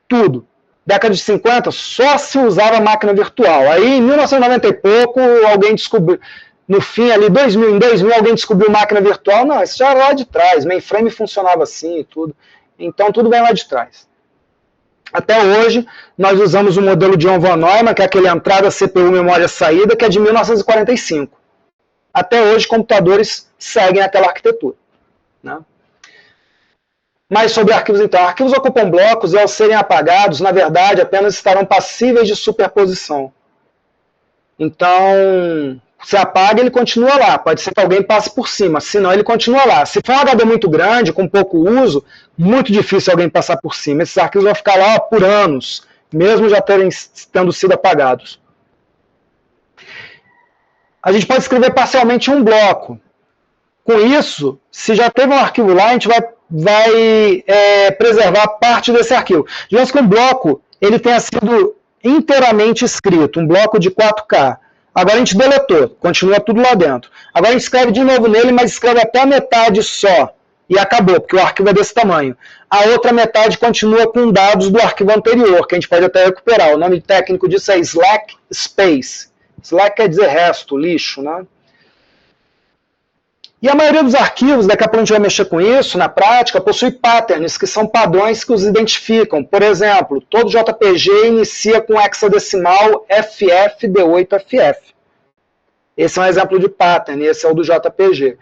Tudo. Década de 50 só se usava máquina virtual. Aí em 1990 e pouco alguém descobriu, no fim ali, em 2000 alguém descobriu máquina virtual. Não, isso já era lá de trás, mainframe funcionava assim e tudo. Então tudo vem lá de trás. Até hoje, nós usamos o modelo de John von Neumann, que é aquele entrada, CPU, memória, saída, que é de 1945. Até hoje, computadores seguem aquela arquitetura, né? Mas sobre arquivos, então. Arquivos ocupam blocos e, ao serem apagados, na verdade, apenas estarão passíveis de superposição. Então, se apaga, ele continua lá. Pode ser que alguém passe por cima, senão ele continua lá. Se for um HD muito grande, com pouco uso, muito difícil alguém passar por cima. Esses arquivos vão ficar lá por anos, mesmo já tendo sido apagados. A gente pode escrever parcialmente um bloco. Com isso, se já teve um arquivo lá, a gente vai preservar parte desse arquivo. Digamos que um bloco ele tenha sido inteiramente escrito, um bloco de 4K. Agora a gente deletou, continua tudo lá dentro. Agora a gente escreve de novo nele, mas escreve até a metade só. E acabou, porque o arquivo é desse tamanho. A outra metade continua com dados do arquivo anterior, que a gente pode até recuperar. O nome técnico disso é slack space. Slack quer dizer resto, lixo, né? E a maioria dos arquivos, daqui a pouco a gente vai mexer com isso, na prática, possui patterns, que são padrões que os identificam. Por exemplo, todo JPG inicia com hexadecimal FFD8FF. Esse é um exemplo de pattern, esse é o do JPG.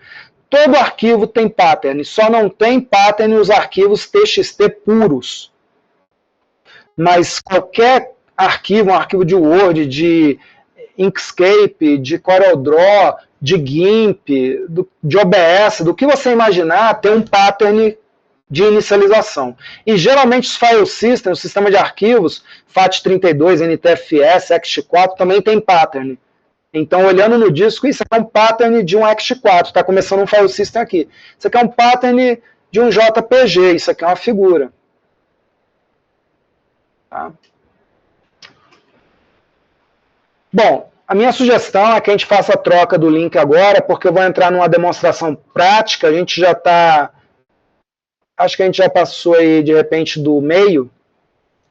Todo arquivo tem pattern, só não tem pattern os arquivos TXT puros. Mas qualquer arquivo, um arquivo de Word, de Inkscape, de CorelDRAW, de GIMP, de OBS, do que você imaginar, tem um pattern de inicialização. E geralmente os file systems, o sistema de arquivos, FAT32, NTFS, ext4, também tem pattern. Então, olhando no disco, isso é um pattern de um ext4, está começando um file system aqui. Isso aqui é um pattern de um JPG, isso aqui é uma figura. Tá? Bom, a minha sugestão é que a gente faça a troca do link agora, porque eu vou entrar numa demonstração prática, a gente já está... Acho que a gente já passou aí, de repente, do meio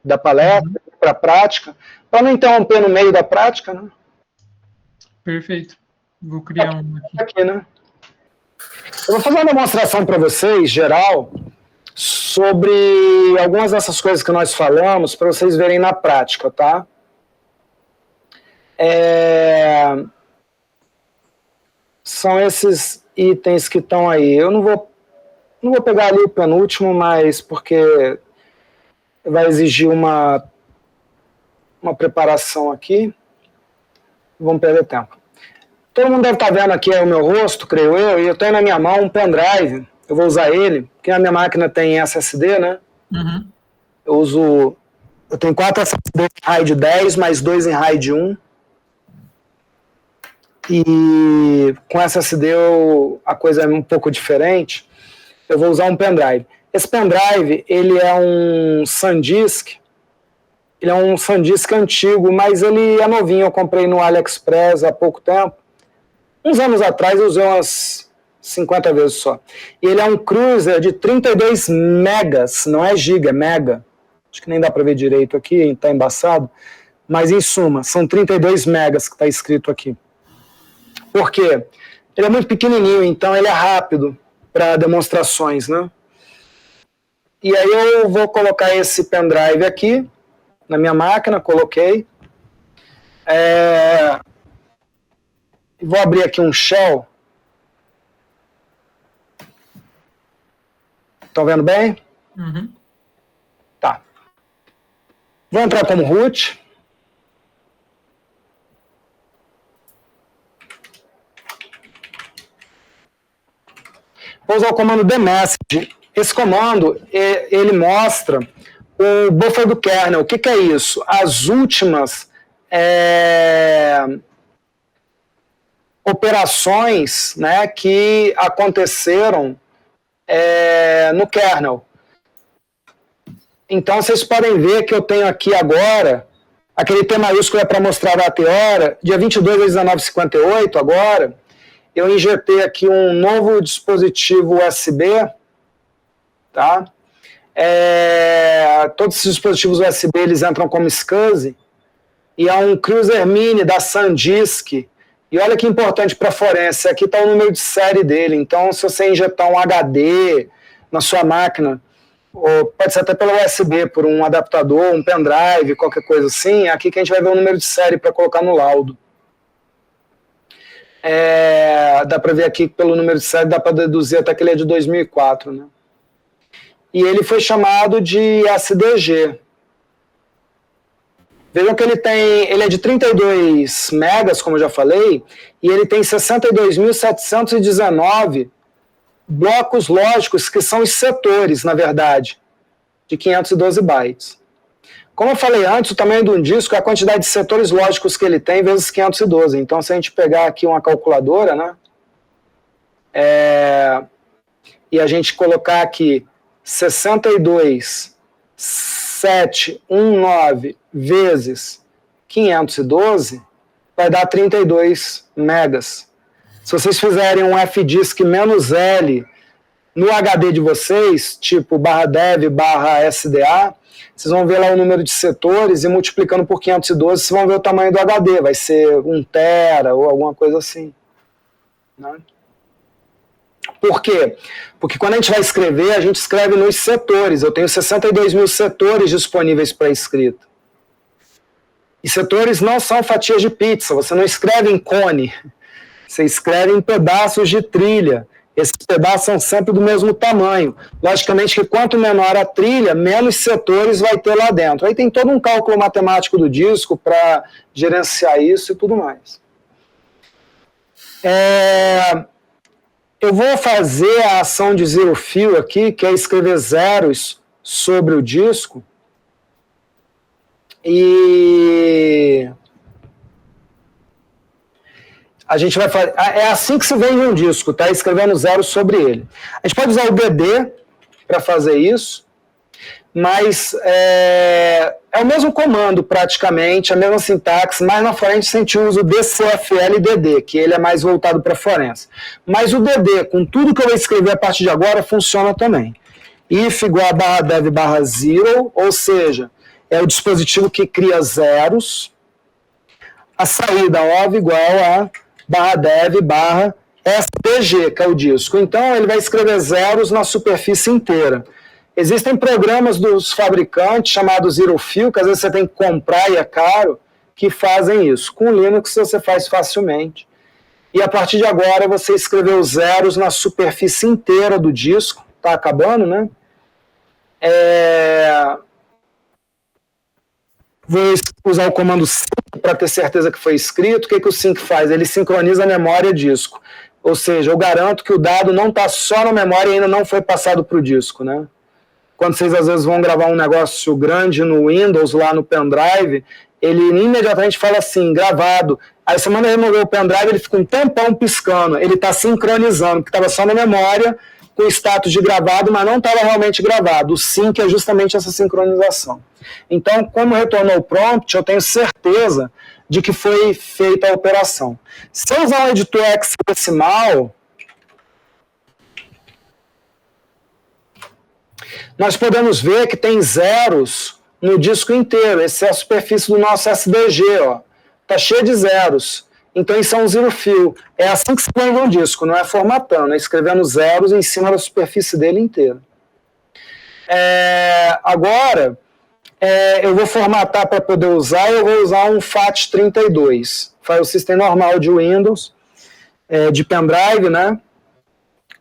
da palestra para a prática, para não interromper no meio da prática, né? Perfeito. Vou criar um aqui, né? Eu vou fazer uma demonstração para vocês, geral, sobre algumas dessas coisas que nós falamos, para vocês verem na prática, tá? São esses itens que estão aí. Eu não vou pegar ali o penúltimo, mas porque vai exigir uma preparação aqui. Vamos perder tempo. Todo mundo deve estar vendo aqui o meu rosto, creio eu, e eu tenho na minha mão um pendrive. Eu vou usar ele, porque a minha máquina tem SSD, né? Uhum. Eu tenho 4 SSD em RAID 10, mais 2 em RAID 1. E com SSD a coisa é um pouco diferente. Eu vou usar um pendrive. Esse pendrive, ele é um SanDisk. Ele é um SanDisk antigo, mas ele é novinho. Eu comprei no AliExpress há pouco tempo. Uns anos atrás eu usei umas 50 vezes só. E ele é um Cruzer de 32 megas, não é giga, é mega. Acho que nem dá para ver direito aqui, está embaçado. Mas em suma, são 32 megas que está escrito aqui. Por quê? Ele é muito pequenininho, então ele é rápido para demonstrações, né? E aí eu vou colocar esse pendrive aqui na minha máquina, coloquei. Vou abrir aqui um shell. Estão vendo bem? Uhum. Tá. Vou entrar como root. Vou usar o comando dmessage. Esse comando, ele mostra o buffer do kernel. O que é isso? As últimas operações, né, que aconteceram no kernel. Então, vocês podem ver que eu tenho aqui agora, aquele T maiúsculo é para mostrar a data e hora, dia 22/19/58, agora, eu injetei aqui um novo dispositivo USB, tá? Todos esses dispositivos USB, eles entram como SCSI, e é um Cruzer Mini da SanDisk. E olha que importante para a forense, aqui está o número de série dele. Então, se você injetar um HD na sua máquina, ou pode ser até pelo USB, por um adaptador, um pendrive, qualquer coisa assim, é aqui que a gente vai ver o número de série para colocar no laudo. Dá para ver aqui pelo número de série, dá para deduzir até que ele é de 2004, né? E ele foi chamado de SDG. Vejam que ele é de 32 megas, como eu já falei, e ele tem 62.719 blocos lógicos, que são os setores, na verdade, de 512 bytes. Como eu falei antes, o tamanho de um disco é a quantidade de setores lógicos que ele tem vezes 512. Então, se a gente pegar aqui uma calculadora, né, e a gente colocar aqui 62.719 vezes 512, vai dar 32 megas. Se vocês fizerem um fdisk -L No HD de vocês, tipo /dev /SDA, vocês vão ver lá o número de setores e multiplicando por 512, vocês vão ver o tamanho do HD, vai ser 1 tera ou alguma coisa assim. Né? Por quê? Porque quando a gente vai escrever, a gente escreve nos setores. Eu tenho 62 mil setores disponíveis para escrita. E setores não são fatias de pizza, você não escreve em cone, você escreve em pedaços de trilha. Esses pedaços são sempre do mesmo tamanho. Logicamente que quanto menor a trilha, menos setores vai ter lá dentro. Aí tem todo um cálculo matemático do disco para gerenciar isso e tudo mais. Eu vou fazer a ação de zero fill aqui, que é escrever zeros sobre o disco. E a gente vai fazer. É assim que se vende um disco, tá? Escrevendo zeros sobre ele. A gente pode usar o DD para fazer isso, mas é o mesmo comando praticamente, a mesma sintaxe, mas na forense a gente usa o DCFL e DD, que ele é mais voltado para a forense. Mas o DD, com tudo que eu vou escrever a partir de agora, funciona também. If igual a /dev /zero, ou seja, é o dispositivo que cria zeros. A saída OV igual a /dev /SDG, que é o disco. Então ele vai escrever zeros na superfície inteira. Existem programas dos fabricantes chamados Zero Fill, que às vezes você tem que comprar e é caro, que fazem isso. Com Linux você faz facilmente. E a partir de agora você escreveu zeros na superfície inteira do disco. Está acabando, né? Vou usar o comando sync para ter certeza que foi escrito. O que o sync faz? Ele sincroniza a memória disco. Ou seja, eu garanto que o dado não está só na memória e ainda não foi passado para o disco, né? Quando vocês às vezes vão gravar um negócio grande no Windows, lá no pendrive, ele imediatamente fala assim, gravado. Aí você manda remover o pendrive, ele fica um tempão piscando. Ele está sincronizando, porque estava só na memória, com o status de gravado, mas não estava realmente gravado. O sync é justamente essa sincronização. Então, como retornou o prompt, eu tenho certeza de que foi feita a operação. Se eu usar um editor hexadecimal, nós podemos ver que tem zeros no disco inteiro. Essa é a superfície do nosso SDG, ó. Tá cheio de zeros. Então isso é um zero fill. É assim que se lembra um disco, não é formatando, é escrevendo zeros em cima da superfície dele inteira. Agora, eu vou formatar para poder usar, eu vou usar um FAT32. File System normal de Windows, de pendrive, né?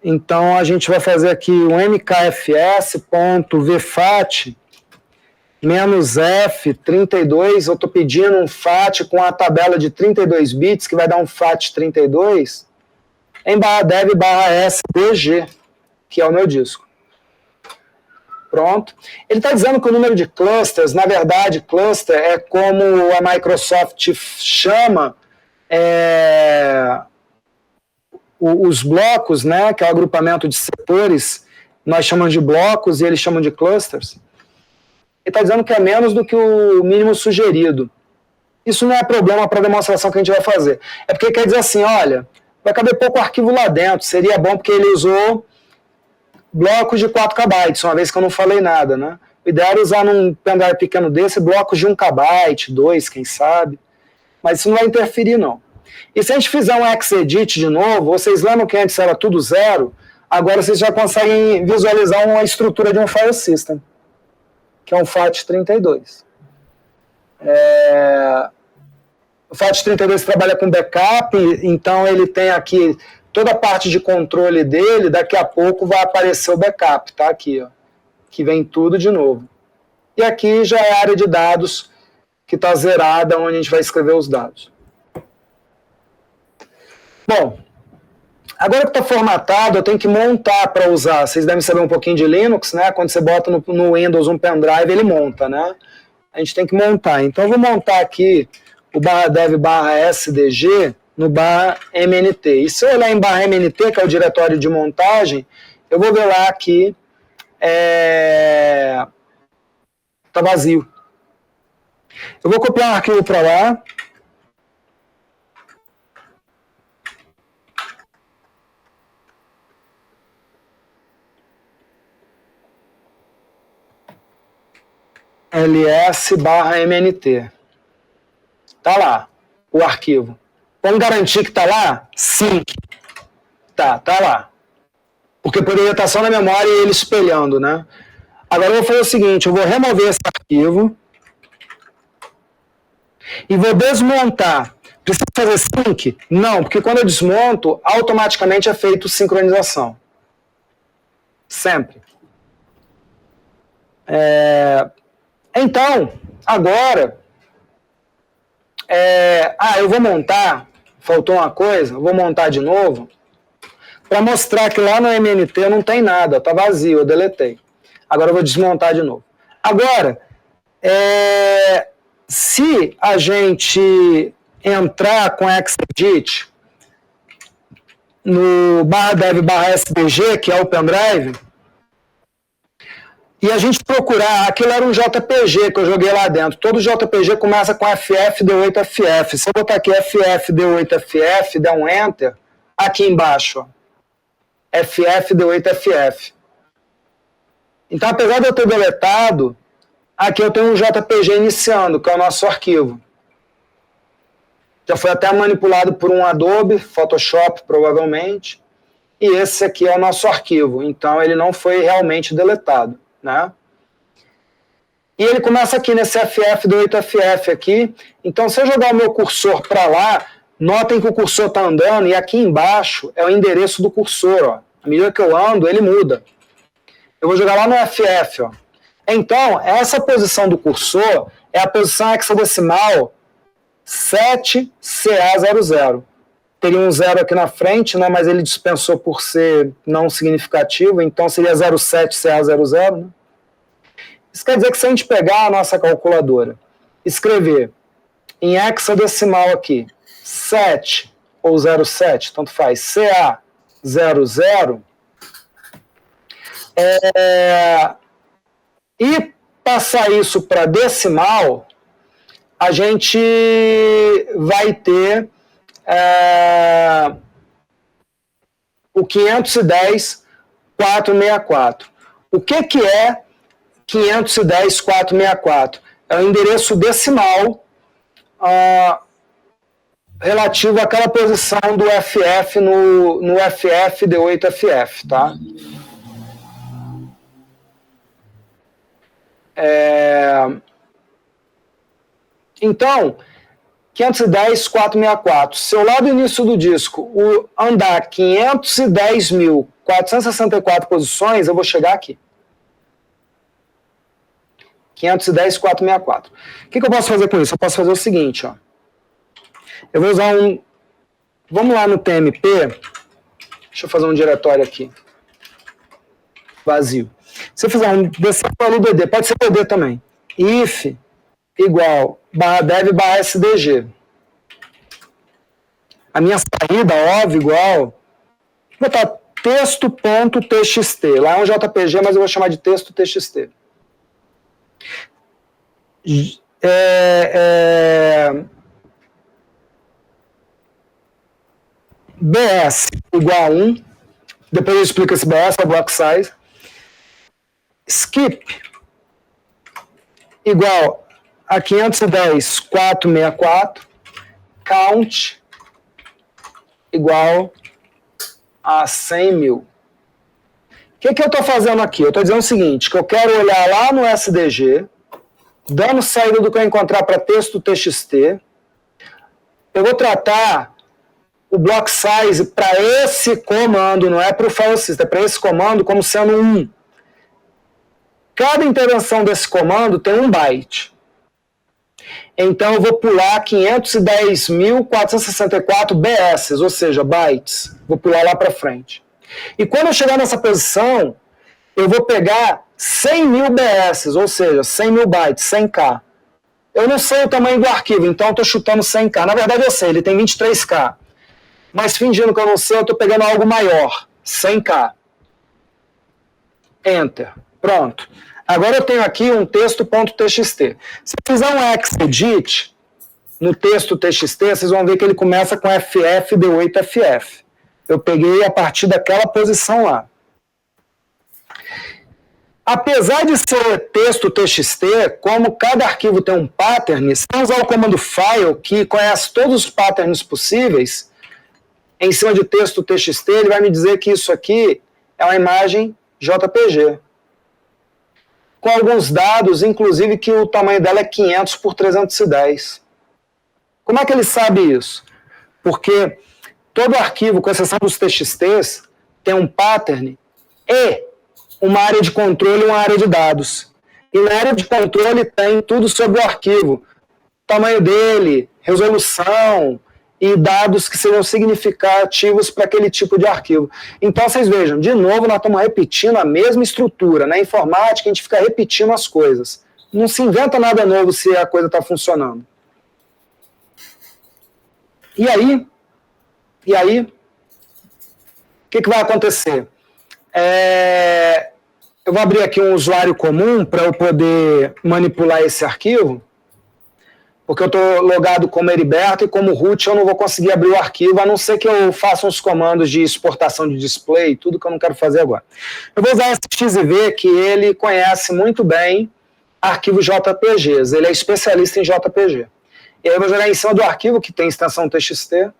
Então, a gente vai fazer aqui um mkfs.vfat -f32. Eu estou pedindo um FAT com a tabela de 32 bits, que vai dar um FAT32, em /dev /sdg, que é o meu disco. Pronto. Ele está dizendo que o número de clusters, na verdade, cluster é como a Microsoft chama os blocos, né, que é o agrupamento de setores, nós chamamos de blocos e eles chamam de clusters. Ele está dizendo que é menos do que o mínimo sugerido. Isso não é problema para a demonstração que a gente vai fazer. É porque quer dizer assim, olha, vai caber pouco arquivo lá dentro, seria bom porque ele usou blocos de 4 KB, uma vez que eu não falei nada, né? O ideal é usar num pendrive pequeno desse blocos de 1 KB, 2, quem sabe, mas isso não vai interferir, não. E se a gente fizer um Xedit de novo, vocês lembram que antes era tudo zero? Agora vocês já conseguem visualizar uma estrutura de um file system, que é um FAT32. O FAT32 trabalha com backup, então ele tem aqui toda a parte de controle dele, daqui a pouco vai aparecer o backup, tá? Aqui, ó, que vem tudo de novo. E aqui já é a área de dados que está zerada, onde a gente vai escrever os dados. Bom, agora que está formatado, eu tenho que montar para usar. Vocês devem saber um pouquinho de Linux, né? Quando você bota no Windows um pendrive, ele monta, né? A gente tem que montar. Então, eu vou montar aqui o /dev /sdg no /mnt. E se eu olhar em /mnt, que é o diretório de montagem, eu vou ver lá que está vazio. Eu vou copiar um arquivo para lá. ls/mnt. Tá lá, o arquivo. Vamos garantir que tá lá? Sync. Tá lá. Porque poderia estar só na memória e ele espelhando, né? Agora eu vou fazer o seguinte, eu vou remover esse arquivo e vou desmontar. Precisa fazer sync? Não, porque quando eu desmonto, automaticamente é feito sincronização. Sempre. Então, agora, eu vou montar, faltou uma coisa, vou montar de novo, para mostrar que lá no MNT não tem nada, está vazio, eu deletei. Agora eu vou desmontar de novo. Agora, se a gente entrar com Exedit no /dev/sdg, que é o pendrive, e a gente procurar, aquilo era um JPG que eu joguei lá dentro. Todo JPG começa com FFD8FF. Se eu botar aqui FFD8FF, der um Enter, aqui embaixo, ó, FFD8FF. Então, apesar de eu ter deletado, aqui eu tenho um JPG iniciando, que é o nosso arquivo. Já foi até manipulado por um Adobe, Photoshop, provavelmente. E esse aqui é o nosso arquivo. Então, ele não foi realmente deletado, né? E ele começa aqui nesse FFD8FF aqui. Então, se eu jogar o meu cursor para lá, notem que o cursor está andando e aqui embaixo é o endereço do cursor, ó. À medida que eu ando, ele muda. Eu vou jogar lá no FF, ó. Então, essa posição do cursor é a posição hexadecimal 7CA00. Teria um 0 aqui na frente, né, mas ele dispensou por ser não significativo, então seria 07CA00. Né? Isso quer dizer que se a gente pegar a nossa calculadora, escrever em hexadecimal aqui, 7 ou 07, tanto faz, CA00, e passar isso para decimal, a gente vai ter o 510.464. O que é 510.464? É o endereço decimal relativo àquela posição do FF no FFD8FF, tá? Então, 510.464. Se eu lá do início do disco andar 510.464 posições, eu vou chegar aqui. 510.464. O que eu posso fazer com isso? Eu posso fazer o seguinte, ó. Eu vou usar vamos lá no TMP. Deixa eu fazer um diretório aqui. Vazio. Se eu fizer descer para o DD, pode ser DD também. If igual /dev/sdg. A minha saída, óbvio, igual. Vou botar texto.txt. Lá é um JPG, mas eu vou chamar de texto.txt. BS igual a 1. Depois eu explico esse BS, é block size. Skip igual a 510.464. Count igual a 100.000. O que eu estou fazendo aqui? Eu estou dizendo o seguinte, que eu quero olhar lá no SDG, dando saída do que eu encontrar para texto.txt. Eu vou tratar o block size para esse comando, não é para o file system, é para esse comando como sendo 1. Cada intervenção desse comando tem 1 byte. Então eu vou pular 510.464 BS, ou seja, bytes. Vou pular lá para frente. E quando eu chegar nessa posição, eu vou pegar 100.000 BS, ou seja, 100.000 bytes, 100K. Eu não sei o tamanho do arquivo, então eu estou chutando 100K. Na verdade eu sei, ele tem 23K. Mas fingindo que eu não sei, eu estou pegando algo maior, 100K. Enter. Pronto. Agora eu tenho aqui um texto.txt. Se eu fizer um Exedit no texto.txt, vocês vão ver que ele começa com FFD8FF. Eu peguei a partir daquela posição lá. Apesar de ser texto TXT, como cada arquivo tem um pattern, se usar o comando file, que conhece todos os patterns possíveis, em cima de texto TXT, ele vai me dizer que isso aqui é uma imagem JPG. Com alguns dados, inclusive que o tamanho dela é 500 por 310. Como é que ele sabe isso? Porque todo arquivo, com exceção dos TXTs, tem um pattern e uma área de controle e uma área de dados. E na área de controle tem tudo sobre o arquivo. Tamanho dele, resolução e dados que sejam significativos para aquele tipo de arquivo. Então, vocês vejam, de novo, nós estamos repetindo a mesma estrutura. Na informática, a gente fica repetindo as coisas. Não se inventa nada novo se a coisa está funcionando. E aí, o que vai acontecer? Eu vou abrir aqui um usuário comum para eu poder manipular esse arquivo, porque eu estou logado como Heriberto e como root eu não vou conseguir abrir o arquivo, a não ser que eu faça uns comandos de exportação de display, tudo que eu não quero fazer agora. Eu vou usar esse XIV, que ele conhece muito bem arquivos JPGs, ele é especialista em JPG. E aí eu vou jogar em cima do arquivo que tem extensão TXT,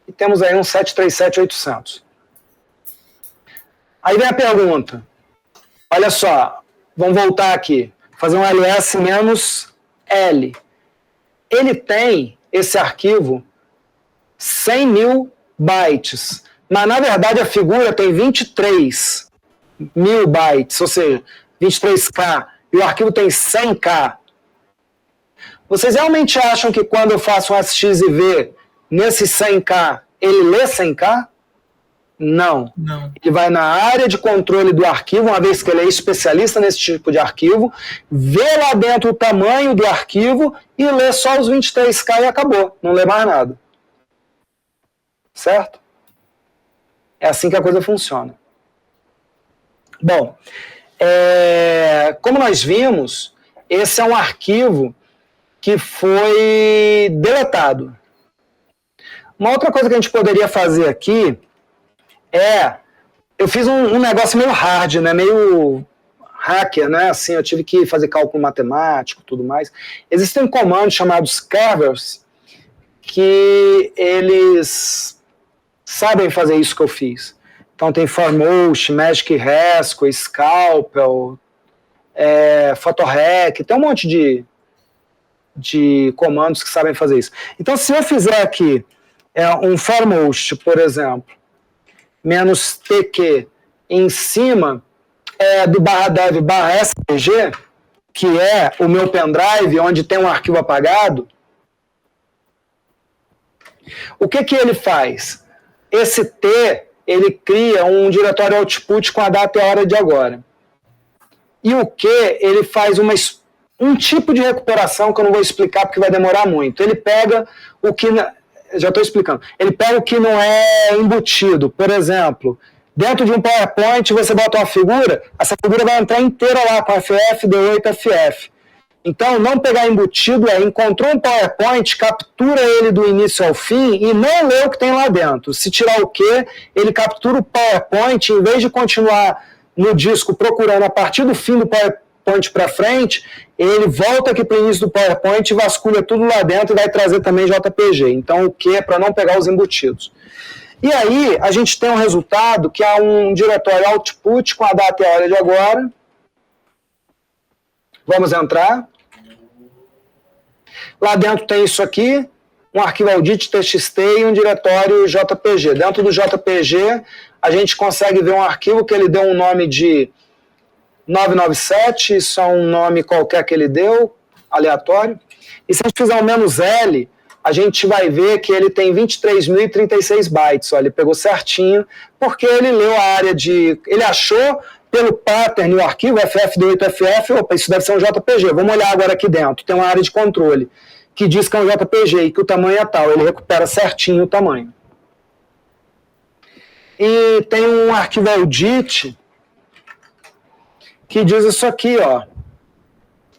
e temos aí um 737-800. Aí vem a pergunta, olha só, vamos voltar aqui, fazer um ls-l. Ele tem esse arquivo 100 mil bytes, mas na verdade a figura tem 23 mil bytes, ou seja, 23K, e o arquivo tem 100K. Vocês realmente acham que quando eu faço um SXIV nesse 100K, ele lê 100K? Não. Ele vai na área de controle do arquivo, uma vez que ele é especialista nesse tipo de arquivo, vê lá dentro o tamanho do arquivo e lê só os 23K e acabou. Não lê mais nada. Certo? É assim que a coisa funciona. Bom, como nós vimos, esse é um arquivo que foi deletado. Uma outra coisa que a gente poderia fazer aqui eu fiz um negócio meio hard, né, meio hacker, né, assim, eu tive que fazer cálculo matemático e tudo mais. Existem comandos chamados carvers que eles sabem fazer isso que eu fiz. Então tem foremost, magic rescue, scalpel, photorec, tem um monte de comandos que sabem fazer isso. Então se eu fizer aqui um foremost, por exemplo, menos tq em cima do /dev /spg, que é o meu pendrive, onde tem um arquivo apagado, o que ele faz? Esse T, ele cria um diretório output com a data e a hora de agora. E o Q, ele faz um tipo de recuperação que eu não vou explicar porque vai demorar muito. Ele pega o que... Já estou explicando. Ele pega o que não é embutido. Por exemplo, dentro de um PowerPoint você bota uma figura, essa figura vai entrar inteira lá com FF, D8, FF. Então, não pegar embutido encontrou um PowerPoint, captura ele do início ao fim e não lê o que tem lá dentro. Se tirar o quê, ele captura o PowerPoint, em vez de continuar no disco procurando a partir do fim do PowerPoint para frente, ele volta aqui para o início do PowerPoint e vasculha tudo lá dentro e vai trazer também JPG. Então, o que é para não pegar os embutidos. E aí, a gente tem um resultado que é um diretório output com a data e a hora de agora. Vamos entrar. Lá dentro tem isso aqui, um arquivo audit txt e um diretório JPG. Dentro do JPG, a gente consegue ver um arquivo que ele deu um nome de 997, isso é um nome qualquer que ele deu, aleatório. E se a gente fizer um "-l", a gente vai ver que ele tem 23.036 bytes. Ó, ele pegou certinho, porque ele leu a área de... Ele achou pelo pattern o arquivo FFD8FF, opa, isso deve ser um JPG. Vamos olhar agora aqui dentro. Tem uma área de controle que diz que é um JPG e que o tamanho é tal. Ele recupera certinho o tamanho. E tem um arquivo audit que diz isso aqui, ó.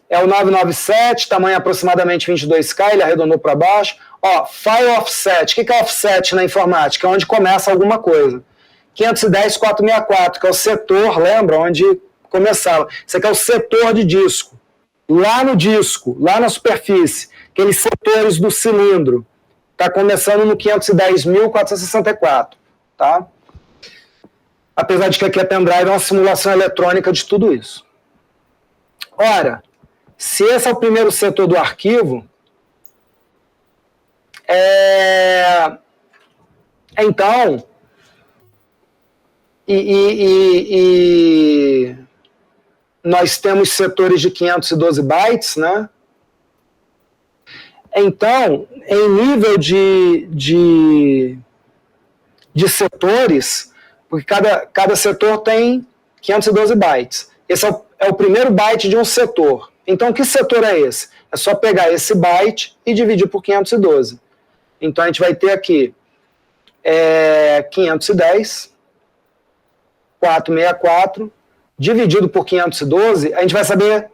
É o 997, tamanho aproximadamente 22K, ele arredondou para baixo. Ó, file offset. O que é offset na informática? É onde começa alguma coisa. 510.464, que é o setor, lembra? Onde começava. Isso aqui é o setor de disco. Lá no disco, lá na superfície, aqueles setores do cilindro, está começando no 510.464, tá? Apesar de que aqui a pendrive é uma simulação eletrônica de tudo isso. Ora, se esse é o primeiro setor do arquivo, então, nós temos setores de 512 bytes, né? Então, em nível de setores, porque cada setor tem 512 bytes. Esse é o primeiro byte de um setor. Então, que setor é esse? É só pegar esse byte e dividir por 512. Então, a gente vai ter aqui 510, 464, dividido por 512, a gente vai saber,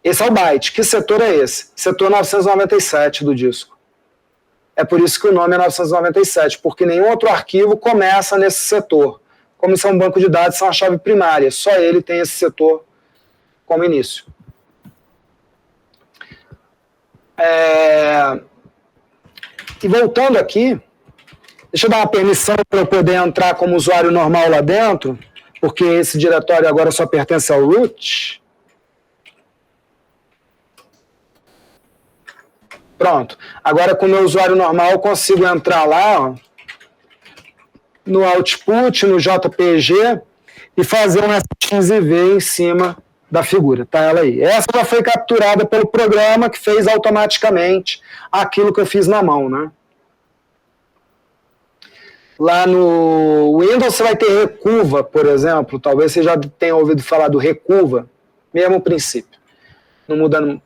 esse é o byte. Que setor é esse? Setor 997 do disco. É por isso que o nome é 997, porque nenhum outro arquivo começa nesse setor. Como isso é um banco de dados, isso é uma chave primária. Só ele tem esse setor como início. E voltando aqui, deixa eu dar uma permissão para eu poder entrar como usuário normal lá dentro, porque esse diretório agora só pertence ao root. Pronto. Agora, com o meu usuário normal, eu consigo entrar lá, ó, no output, no JPG, e fazer um SXIV em cima da figura. Tá ela aí. Essa já foi capturada pelo programa que fez automaticamente aquilo que eu fiz na mão, né? Lá no Windows você vai ter Recuva, por exemplo. Talvez você já tenha ouvido falar do Recuva. Mesmo princípio. Não muda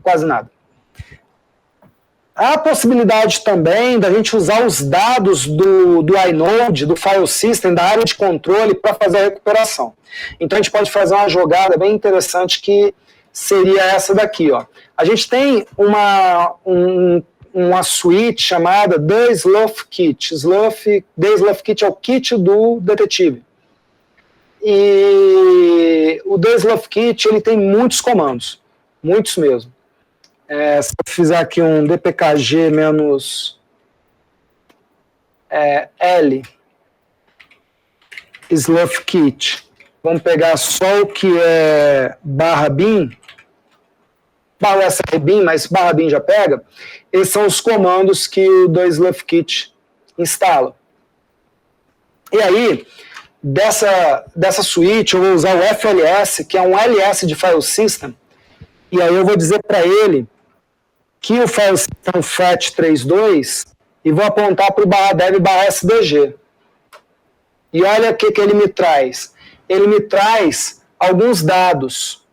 quase nada. Há a possibilidade também da gente usar os dados do inode, do file system, da área de controle, para fazer a recuperação. Então a gente pode fazer uma jogada bem interessante que seria essa daqui. Ó. A gente tem uma suite chamada The Slough Kit. The Slough Kit é o kit do detetive. E o The Slough Kit ele tem muitos comandos, muitos mesmo. Se eu fizer aqui um dpkg menos L Slough Kit, vamos pegar só o que é /bin, /bin, mas /bin já pega. Esses são os comandos que o The Slough Kit instala. E aí, dessa suite, eu vou usar o FLS, que é um LS de file system, e aí eu vou dizer para ele que o file system é um FAT32 e vou apontar para o /dev/sdg. E olha o que ele me traz. Ele me traz alguns dados.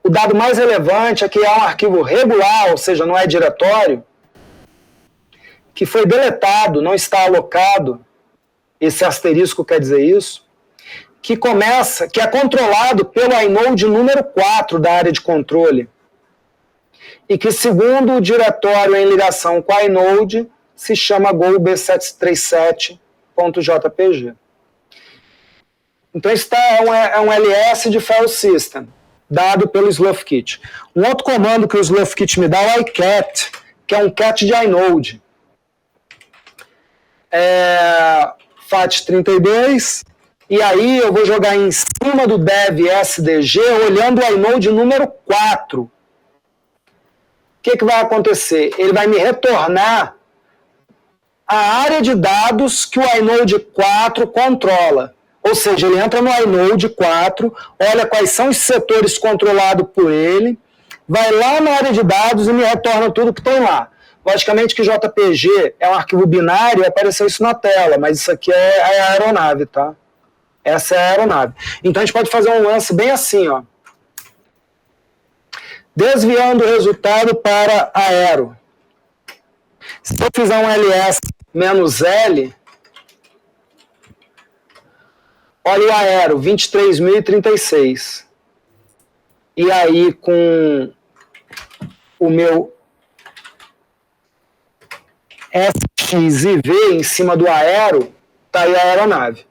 O dado mais relevante é que é um arquivo regular, ou seja, não é diretório, que foi deletado, não está alocado, esse asterisco quer dizer isso, que é controlado pelo inode número 4 da área de controle, e que, segundo o diretório em ligação com a inode, se chama go-b737.jpg. Então, isso é um LS de file system, dado pelo Slough Kit. Um outro comando que o Slough Kit me dá é o icat, que é um cat de inode. FAT32, e aí eu vou jogar em cima do dev SDG, olhando o inode número 4. O que vai acontecer? Ele vai me retornar a área de dados que o inode 4 controla. Ou seja, ele entra no inode 4, olha quais são os setores controlados por ele, vai lá na área de dados e me retorna tudo que tem lá. Logicamente que JPG é um arquivo binário e apareceu isso na tela, mas isso aqui é a aeronave, tá? Essa é a aeronave. Então a gente pode fazer um lance bem assim, ó. Desviando o resultado para aero. Se eu fizer um ls menos L, olha o aero, 23.036. E aí, com o meu SXIV em cima do aero, tá aí a aeronave.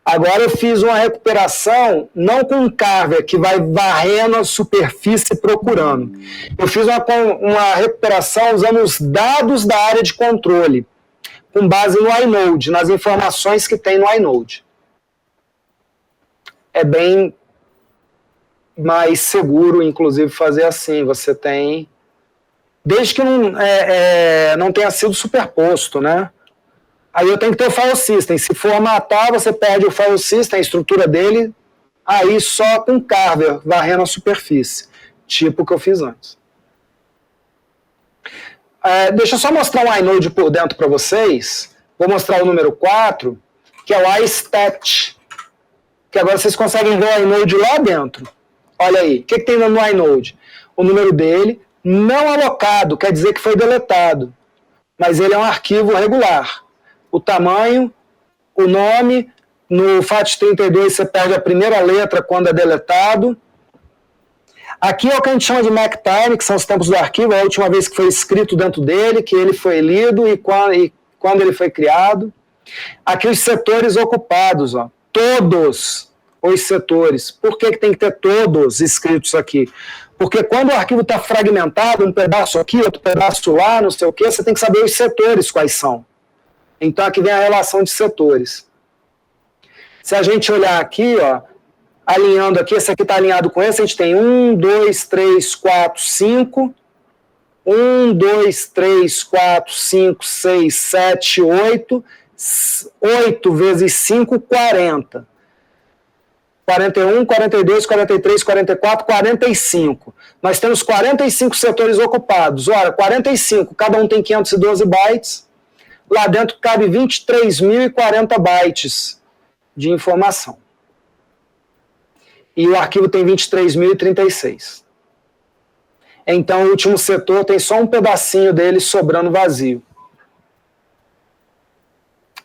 Agora eu fiz uma recuperação, não com um carver que vai varrendo a superfície procurando. Eu fiz uma recuperação usando os dados da área de controle, com base no inode, nas informações que tem no inode. É bem mais seguro, inclusive, fazer assim. Você tem... Desde que não tenha sido superposto, né? Aí eu tenho que ter o file system. Se formatar, você perde o file system, a estrutura dele, aí só com carver, varrendo a superfície. Tipo o que eu fiz antes. Deixa eu só mostrar um inode por dentro para vocês. Vou mostrar o número 4, que é o istat. Que agora vocês conseguem ver o inode lá dentro. Olha aí, o que tem no inode? O número dele, não alocado, quer dizer que foi deletado. Mas ele é um arquivo regular. O tamanho, o nome, no FAT32 você perde a primeira letra quando é deletado. Aqui é o que a gente chama de MACtime, que são os tempos do arquivo, é a última vez que foi escrito dentro dele, que ele foi lido e quando ele foi criado. Aqui os setores ocupados, ó, todos os setores. Por que tem que ter todos escritos aqui? Porque quando o arquivo está fragmentado, um pedaço aqui, outro pedaço lá, não sei o quê, você tem que saber os setores quais são. Então aqui vem a relação de setores. Se a gente olhar aqui, ó, alinhando aqui, esse aqui está alinhado com esse, a gente tem 1, 2, 3, 4, 5. 1, 2, 3, 4, 5, 6, 7, 8. 8 vezes 5, 40. 41, 42, 43, 44, 45. Nós temos 45 setores ocupados. Ora, 45, cada um tem 512 bytes. Lá dentro cabe 23.040 bytes de informação. E o arquivo tem 23.036. Então, o último setor tem só um pedacinho dele sobrando vazio.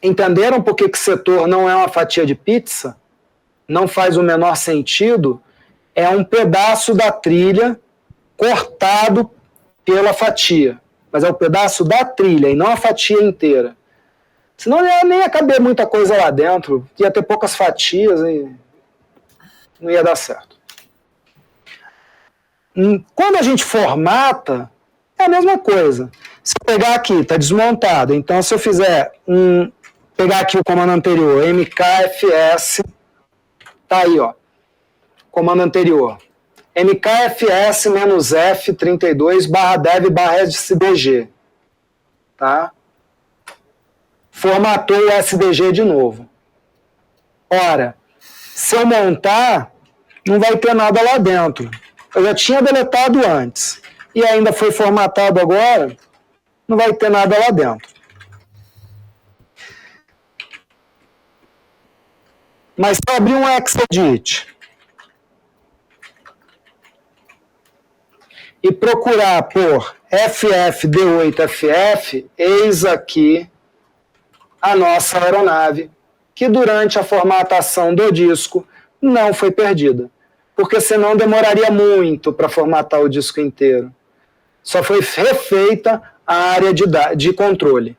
Entenderam por que setor não é uma fatia de pizza? Não faz o menor sentido. É um pedaço da trilha cortado pela fatia. Mas é um pedaço da trilha e não a fatia inteira. Senão nem ia caber muita coisa lá dentro. Ia ter poucas fatias e não ia dar certo. Quando a gente formata, é a mesma coisa. Se eu pegar aqui, está desmontado. Então, se eu fizer pegar aqui o comando anterior, mkfs, tá aí, ó. Comando anterior. mkfs-f32/dev/sdg. Tá? Formatou o SDG de novo. Ora, se eu montar, não vai ter nada lá dentro. Eu já tinha deletado antes. E ainda foi formatado agora, não vai ter nada lá dentro. Mas se eu abrir um Exedit e procurar por FFD8FF, eis aqui a nossa aeronave, que durante a formatação do disco não foi perdida. Porque senão demoraria muito para formatar o disco inteiro. Só foi refeita a área de controle.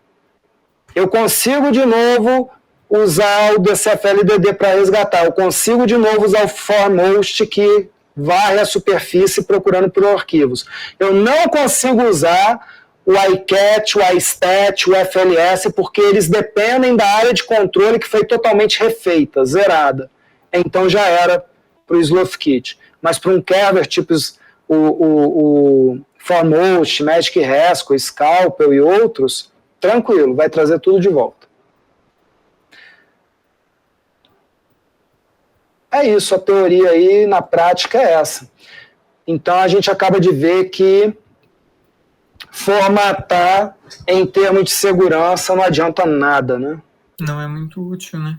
Eu consigo de novo usar o DCFLDD para resgatar. Eu consigo de novo usar o foremost que varre a superfície procurando por arquivos. Eu não consigo usar o iCat, o istat, o FLS, porque eles dependem da área de controle que foi totalmente refeita, zerada. Então já era para o SloughKit. Mas para um Kerber, tipo o foremost, Magic Haskell, Scalpel e outros, tranquilo, vai trazer tudo de volta. É isso, a teoria aí na prática é essa. Então a gente acaba de ver que formatar em termos de segurança não adianta nada, né? Não é muito útil, né?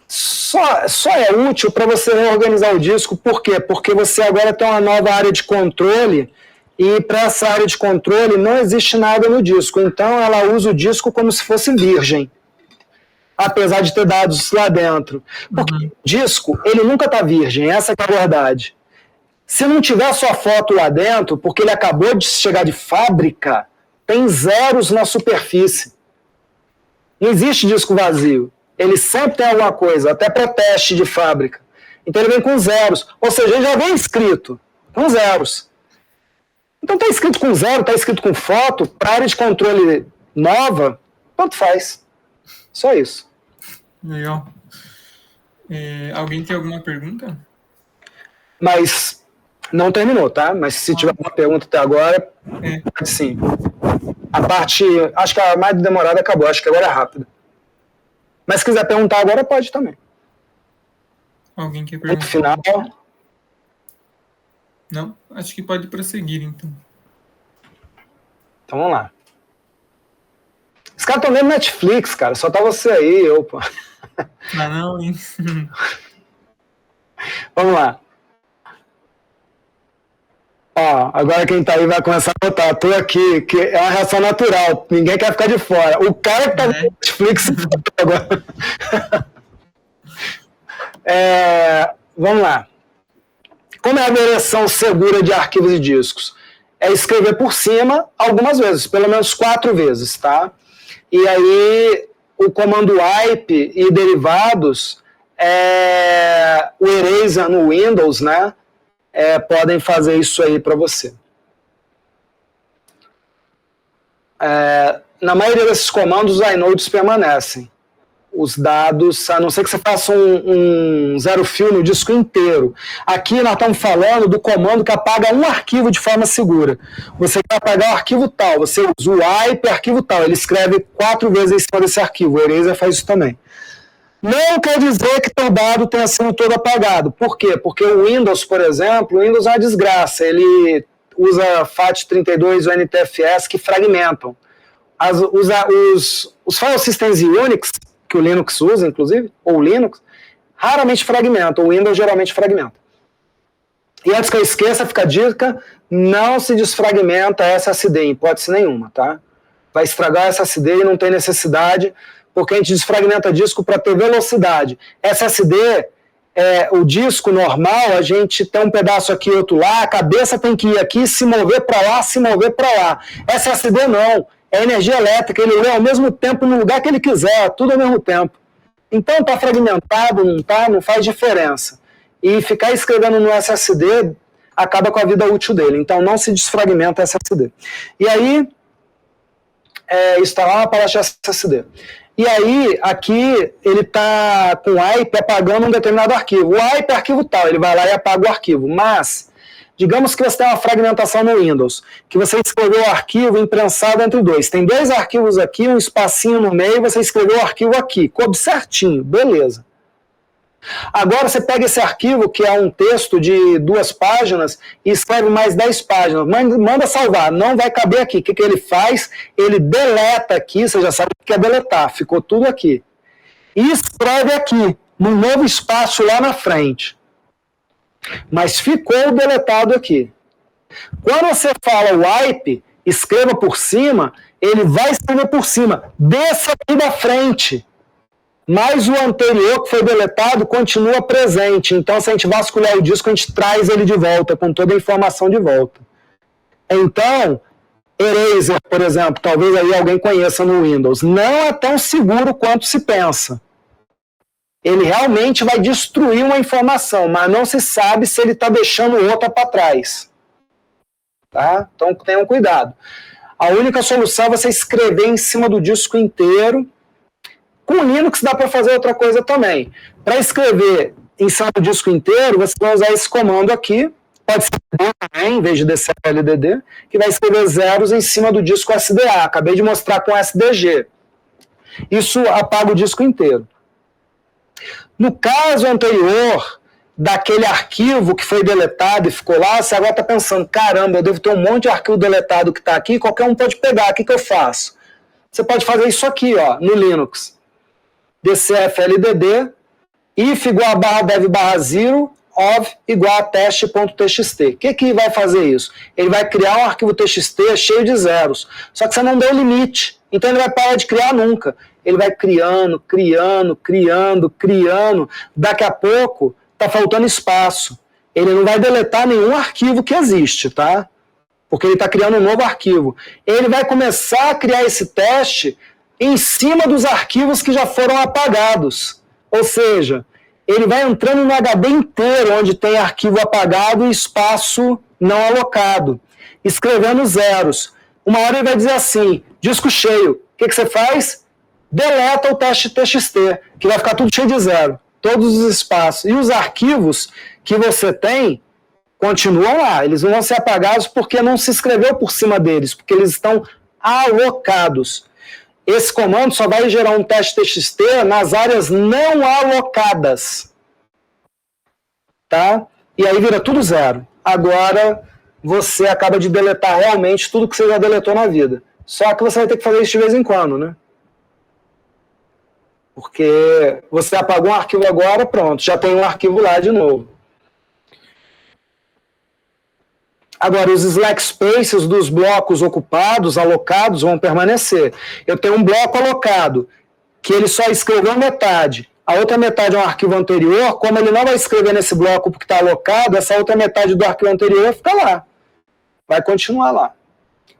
Só é útil para você reorganizar o disco, por quê? Porque você agora tem uma nova área de controle e para essa área de controle não existe nada no disco, então ela usa o disco como se fosse virgem, apesar de ter dados lá dentro. Porque o disco, ele nunca está virgem, essa é a verdade. Se não tiver sua foto lá dentro, porque ele acabou de chegar de fábrica, tem zeros na superfície. Não existe disco vazio. Ele sempre tem alguma coisa, até para teste de fábrica. Então ele vem com zeros. Ou seja, ele já vem escrito com zeros. Então está escrito com zero, está escrito com foto, para área de controle nova, tanto faz. Só isso. Legal. Alguém tem alguma pergunta? Mas não terminou, tá? Mas se tiver alguma pergunta até agora, sim. A parte, acho que a mais demorada acabou, acho que agora é rápida. Mas se quiser perguntar agora, pode também. Alguém quer perguntar? No final. Não? Acho que pode prosseguir, então. Então vamos lá. Os caras estão vendo Netflix, cara. Só tá você aí, eu, pô. Não, hein? Vamos lá. Ó, agora quem tá aí vai começar a notar. Tô aqui, que é uma reação natural. Ninguém quer ficar de fora. O cara que tá vendo Netflix agora. Vamos lá. Como é a versão segura de arquivos e discos? É escrever por cima algumas vezes, pelo menos 4 vezes, tá? E aí o comando wipe e derivados, o eraser no Windows, né? Podem fazer isso aí para você. Na maioria desses comandos, os inodes permanecem. Os dados, a não ser que você faça um zero fio no disco inteiro. Aqui nós estamos falando do comando que apaga um arquivo de forma segura. Você quer apagar o arquivo tal, você usa o wipe arquivo tal, ele escreve 4 vezes em cima desse arquivo, o eraser faz isso também. Não quer dizer que o dado tenha sido todo apagado. Por quê? Porque o Windows, por exemplo, o Windows é uma desgraça, ele usa FAT32 e o NTFS que fragmentam. Os file systems Unix, que o Linux usa, inclusive, ou o Linux, raramente fragmenta, o Windows geralmente fragmenta. E antes que eu esqueça, fica a dica, não se desfragmenta SSD, em hipótese nenhuma, tá? Vai estragar SSD e não tem necessidade, porque a gente desfragmenta disco para ter velocidade. SSD, o disco normal, a gente tem um pedaço aqui e outro lá, a cabeça tem que ir aqui, se mover para lá, se mover para lá. SSD não. É energia elétrica, ele lê ao mesmo tempo no lugar que ele quiser, tudo ao mesmo tempo. Então está fragmentado, não está, não faz diferença. E ficar escrevendo no SSD acaba com a vida útil dele. Então não se desfragmenta SSD. E aí, instalar uma palestra SSD. E aí, aqui, ele está com o wipe apagando um determinado arquivo. O wipe é arquivo tal, ele vai lá e apaga o arquivo. Mas, digamos que você tem uma fragmentação no Windows, que você escreveu o arquivo imprensado entre dois. Tem 2 arquivos aqui, um espacinho no meio, você escreveu o arquivo aqui. Coube certinho, beleza. Agora você pega esse arquivo, que é um texto de 2 páginas, e escreve mais 10 páginas. Manda salvar, não vai caber aqui. O que ele faz? Ele deleta aqui, você já sabe o que é deletar, ficou tudo aqui. E escreve aqui, num novo espaço lá na frente. Mas ficou deletado aqui. Quando você fala wipe, escreva por cima, ele vai escrever por cima. Desça aqui da frente. Mas o anterior que foi deletado continua presente. Então, se a gente vasculhar o disco, a gente traz ele de volta, com toda a informação de volta. Então, eraser, por exemplo, talvez aí alguém conheça no Windows, não é tão seguro quanto se pensa. Ele realmente vai destruir uma informação, mas não se sabe se ele está deixando outra para trás. Tá? Então, tenham cuidado. A única solução é você escrever em cima do disco inteiro. Com o Linux dá para fazer outra coisa também. Para escrever em cima do disco inteiro, você vai usar esse comando aqui, pode ser também, em vez de DCLDD, que vai escrever zeros em cima do disco SDA. Acabei de mostrar com SDG. Isso apaga o disco inteiro. No caso anterior, daquele arquivo que foi deletado e ficou lá, você agora está pensando, caramba, eu devo ter um monte de arquivo deletado que está aqui, qualquer um pode pegar, o que eu faço? Você pode fazer isso aqui, ó, no Linux. DCFLDD, if igual a barra dev barra zero, of igual a teste.txt. O que vai fazer isso? Ele vai criar um arquivo txt cheio de zeros. Só que você não deu limite. Então ele vai parar de criar nunca. Ele vai criando. Daqui a pouco está faltando espaço. Ele não vai deletar nenhum arquivo que existe, tá? Porque ele está criando um novo arquivo. Ele vai começar a criar esse teste em cima dos arquivos que já foram apagados. Ou seja, ele vai entrando no HD inteiro, onde tem arquivo apagado e espaço não alocado, escrevendo zeros. Uma hora ele vai dizer assim, disco cheio, o que você faz? Deleta o teste TXT, que vai ficar tudo cheio de zero, todos os espaços. E os arquivos que você tem continuam lá, eles não vão ser apagados porque não se escreveu por cima deles, porque eles estão alocados. Esse comando só vai gerar um teste TXT nas áreas não alocadas. Tá? E aí vira tudo zero. Agora você acaba de deletar realmente tudo que você já deletou na vida. Só que você vai ter que fazer isso de vez em quando, né? Porque você apagou um arquivo agora, pronto, já tem um arquivo lá de novo. Agora, os slack spaces dos blocos ocupados, alocados, vão permanecer. Eu tenho um bloco alocado, que ele só escreveu metade. A outra metade é um arquivo anterior, como ele não vai escrever nesse bloco porque está alocado, essa outra metade do arquivo anterior fica lá. Vai continuar lá.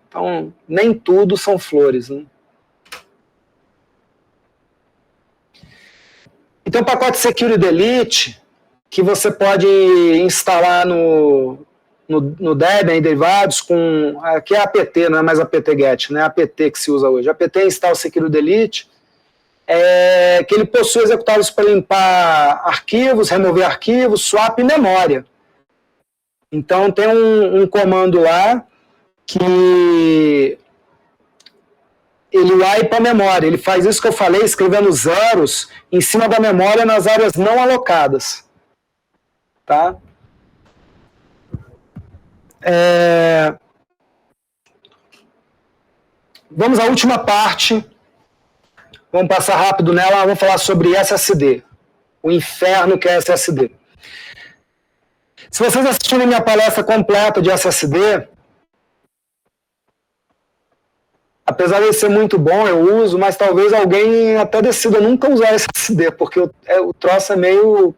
Então, nem tudo são flores, né? Então, o pacote Security Delete, que você pode instalar no Debian e derivados, aqui é apt, não é mais apt-get, né? apt que se usa hoje. apt install Security Delete, que ele possui executáveis para limpar arquivos, remover arquivos, swap e memória. Então tem um comando lá que ele wipa a memória, ele faz isso que eu falei, escrevendo zeros em cima da memória nas áreas não alocadas. Tá? Vamos à última parte. Vamos passar rápido nela, vamos falar sobre SSD. O inferno que é SSD. Se vocês assistirem minha palestra completa de SSD, apesar de ser muito bom, eu uso, mas talvez alguém até decida nunca usar SSD, porque o troço é meio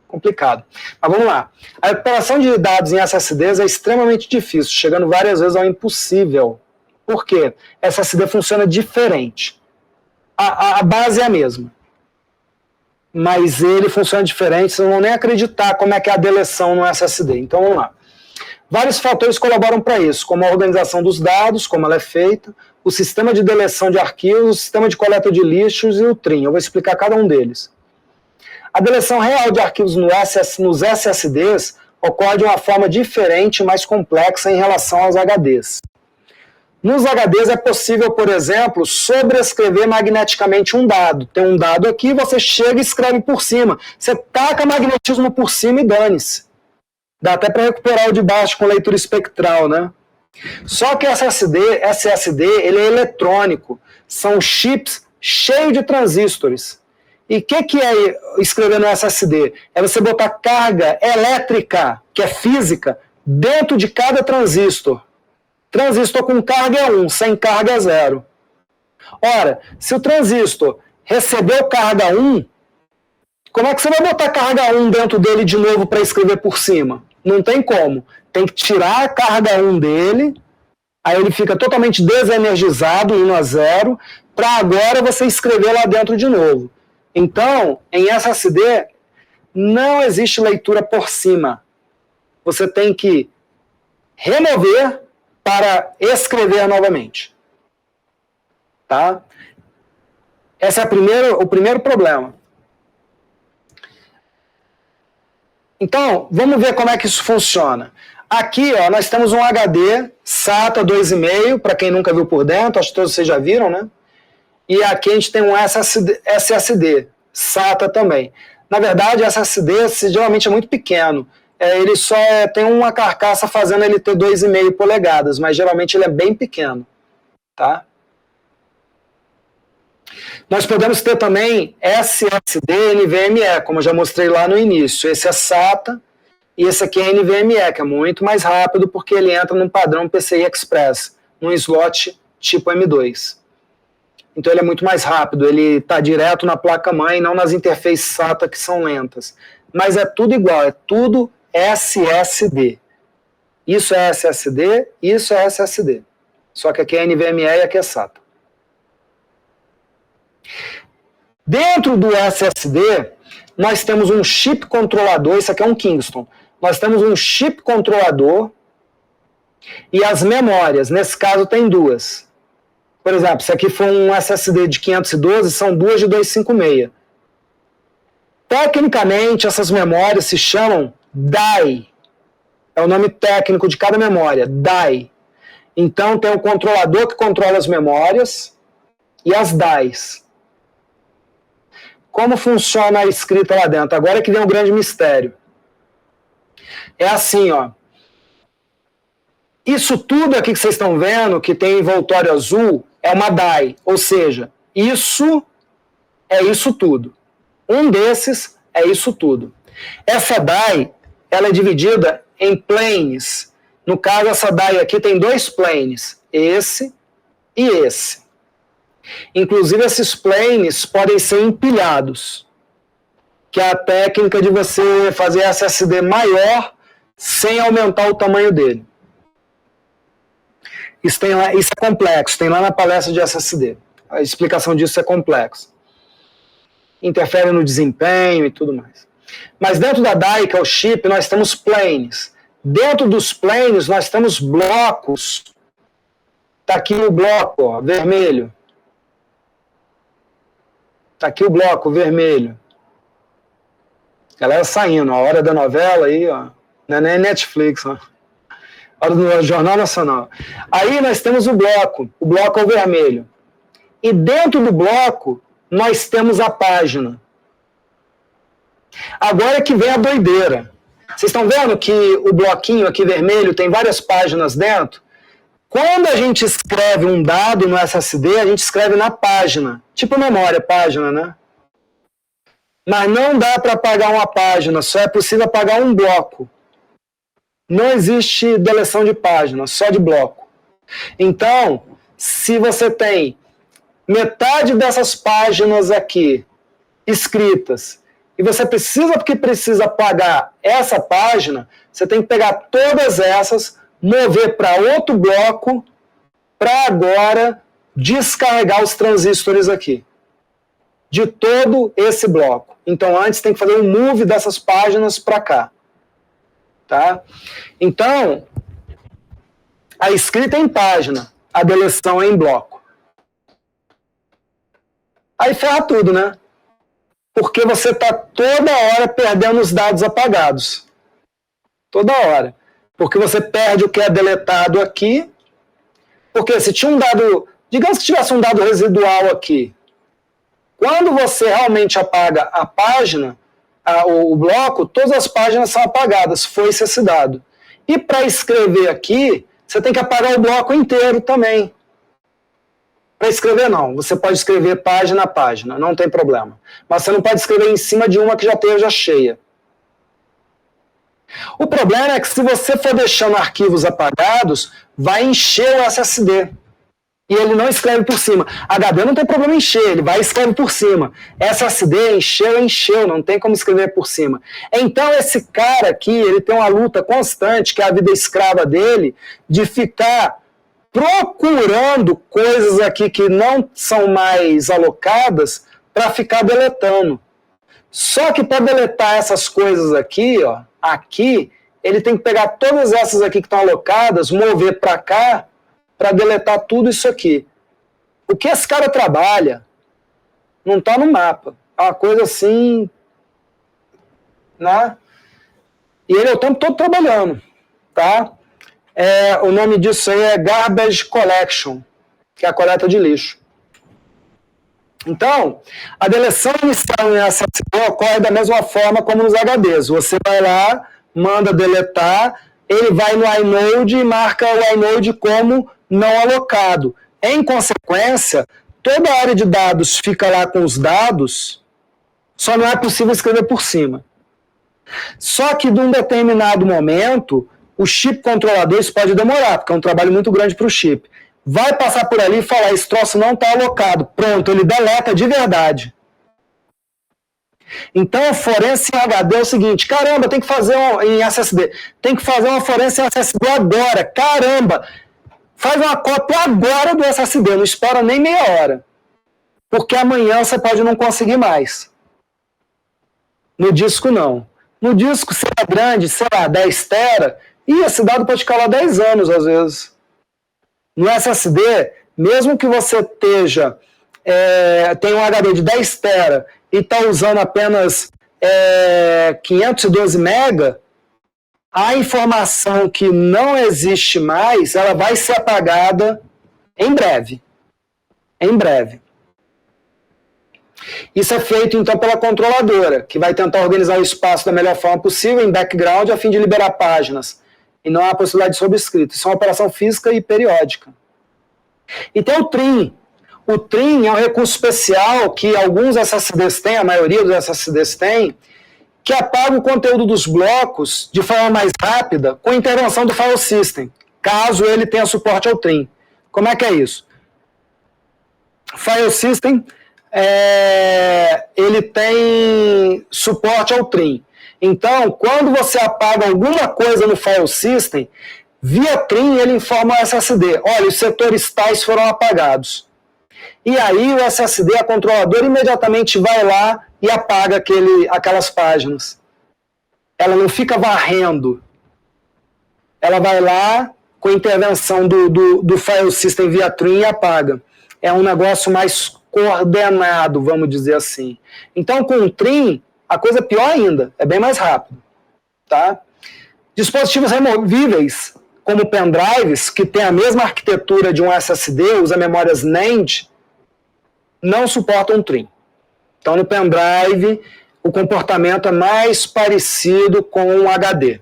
complicado. Mas vamos lá. A recuperação de dados em SSDs é extremamente difícil, chegando várias vezes ao impossível. Por quê? SSD funciona diferente. A base é a mesma. Mas ele funciona diferente, vocês não vão nem acreditar como é que é a deleção no SSD. Então vamos lá. Vários fatores colaboram para isso, como a organização dos dados, como ela é feita, o sistema de deleção de arquivos, o sistema de coleta de lixos e o TRIM. Eu vou explicar cada um deles. A deleção real de arquivos nos SSDs ocorre de uma forma diferente e mais complexa em relação aos HDs. Nos HDs é possível, por exemplo, sobrescrever magneticamente um dado. Tem um dado aqui, você chega e escreve por cima. Você taca magnetismo por cima e dane-se. Dá até para recuperar o de baixo com leitura espectral, né? Só que SSD ele é eletrônico. São chips cheios de transistores. E o que é escrever no SSD? É você botar carga elétrica, que é física, dentro de cada transistor. Transistor com carga é 1, sem carga é 0. Ora, se o transistor recebeu carga 1, como é que você vai botar carga 1 dentro dele de novo para escrever por cima? Não tem como. Tem que tirar a carga 1 dele, aí ele fica totalmente desenergizado, indo a 0, para agora você escrever lá dentro de novo. Então, em SSD, não existe leitura por cima. Você tem que remover para escrever novamente. Tá? Esse é o primeiro problema. Então, vamos ver como é que isso funciona. Aqui, ó, nós temos um HD SATA 2,5, para quem nunca viu por dentro, acho que todos vocês já viram, né? E aqui a gente tem um SSD SATA também. Na verdade, SSD geralmente é muito pequeno. Ele só tem uma carcaça fazendo ele ter 2,5 polegadas, mas geralmente ele é bem pequeno. Tá? Nós podemos ter também SSD NVMe, como eu já mostrei lá no início. Esse é SATA e esse aqui é NVMe, que é muito mais rápido porque ele entra num padrão PCI Express, num slot tipo M2. Então ele é muito mais rápido, ele está direto na placa-mãe, não nas interfaces SATA que são lentas. Mas é tudo igual, é tudo SSD. Isso é SSD, isso é SSD. Só que aqui é NVMe e aqui é SATA. Dentro do SSD, nós temos um chip controlador, isso aqui é um Kingston. Nós temos um chip controlador e as memórias, nesse caso tem duas. Por exemplo, se aqui for um SSD de 512, são duas de 256. Tecnicamente, essas memórias se chamam DAI. É o nome técnico de cada memória, DAI. Então, tem o controlador que controla as memórias e as DAIs. Como funciona a escrita lá dentro? Agora é que vem um grande mistério. É assim, ó. Isso tudo aqui que vocês estão vendo, que tem envoltório azul, é uma DAI. Ou seja, isso é isso tudo. Um desses é isso tudo. Essa DAI, ela é dividida em planes. No caso, essa DAI aqui tem dois planes, esse e esse. Inclusive, esses planes podem ser empilhados, que é a técnica de você fazer SSD maior sem aumentar o tamanho dele. Isso é complexo, tem lá na palestra de SSD. A explicação disso é complexa. Interfere no desempenho e tudo mais. Mas dentro da DAI, que é o chip, nós temos planes. Dentro dos planes, nós temos blocos. Está aqui o bloco, ó, vermelho. Está aqui o bloco vermelho. Galera saindo, a hora da novela aí, ó. Não é nem Netflix, ó. Hora do Jornal Nacional. Aí nós temos o bloco é o vermelho. E dentro do bloco, nós temos a página. Agora é que vem a doideira. Vocês estão vendo que o bloquinho aqui vermelho tem várias páginas dentro? Quando a gente escreve um dado no SSD, a gente escreve na página. Tipo memória, página, né? Mas não dá para apagar uma página, só é possível apagar um bloco. Não existe deleção de página, só de bloco. Então, se você tem metade dessas páginas aqui escritas e você precisa apagar essa página, você tem que pegar todas essas, mover para outro bloco, para agora descarregar os transistores aqui, de todo esse bloco. Então, antes tem que fazer um move dessas páginas para cá. Tá? Então, a escrita é em página, a deleção é em bloco. Aí ferra tudo, né? Porque você está toda hora perdendo os dados apagados. Toda hora. Porque você perde o que é deletado aqui. Porque se tinha um dado... Digamos que tivesse um dado residual aqui. Quando você realmente apaga a página, o bloco, todas as páginas são apagadas. Foi-se esse dado. E para escrever aqui, você tem que apagar o bloco inteiro também. Para escrever, não. Você pode escrever página a página, não tem problema. Mas você não pode escrever em cima de uma que já esteja cheia. O problema é que se você for deixando arquivos apagados, vai encher o SSD. E ele não escreve por cima. HD não tem problema em encher, ele vai e escreve por cima. SSD encheu, não tem como escrever por cima. Então esse cara aqui, ele tem uma luta constante, que é a vida escrava dele, de ficar procurando coisas aqui que não são mais alocadas para ficar deletando. Só que para deletar essas coisas aqui, ó, aqui, ele tem que pegar todas essas aqui que estão alocadas, mover para cá, para deletar tudo isso aqui. O que esse cara trabalha não está no mapa. É uma coisa assim, né? E ele é o tempo todo trabalhando, tá? O nome disso aí é Garbage Collection, que é a coleta de lixo. Então, a deleção inicial em SSD ocorre da mesma forma como nos HDs. Você vai lá, manda deletar, ele vai no inode e marca o inode como não alocado. Em consequência, toda a área de dados fica lá com os dados, só não é possível escrever por cima. Só que, de um determinado momento, o chip controlador, isso pode demorar, porque é um trabalho muito grande para o chip. Vai passar por ali e falar, esse troço não está alocado. Pronto, ele deleta de verdade. Então, a forense em HD é o seguinte, caramba, tem que fazer em SSD, tem que fazer uma forense em SSD agora, caramba, faz uma cópia agora do SSD, não espera nem meia hora. porque amanhã você pode não conseguir mais. No disco, não. No disco, se é grande, sei lá, 10 tera, e esse dado pode ficar lá 10 anos, às vezes. No SSD, mesmo que você tenha um HD de 10 tera e está usando apenas 512 mega, a informação que não existe mais, ela vai ser apagada em breve. Em breve. Isso é feito, então, pela controladora, que vai tentar organizar o espaço da melhor forma possível, em background, a fim de liberar páginas. E não há a possibilidade de sobrescrito. Isso é uma operação física e periódica. E tem o trim. O trim é um recurso especial que alguns SSDs têm, a maioria dos SSDs tem, que apaga o conteúdo dos blocos de forma mais rápida com a intervenção do file system, caso ele tenha suporte ao trim. Como é que é isso? O file system ele tem suporte ao trim. Então, quando você apaga alguma coisa no file system, via trim ele informa o SSD, olha, os setores tais foram apagados. E aí o SSD, a controladora, imediatamente vai lá e apaga aquelas páginas. Ela não fica varrendo. Ela vai lá, com a intervenção do file system via trim, e apaga. É um negócio mais coordenado, vamos dizer assim. Então, com o trim, a coisa é pior ainda, é bem mais rápido. Tá? Dispositivos removíveis, como pendrives, que tem a mesma arquitetura de um SSD, usa memórias NAND, não suportam trim. Então, no pendrive, o comportamento é mais parecido com um HD.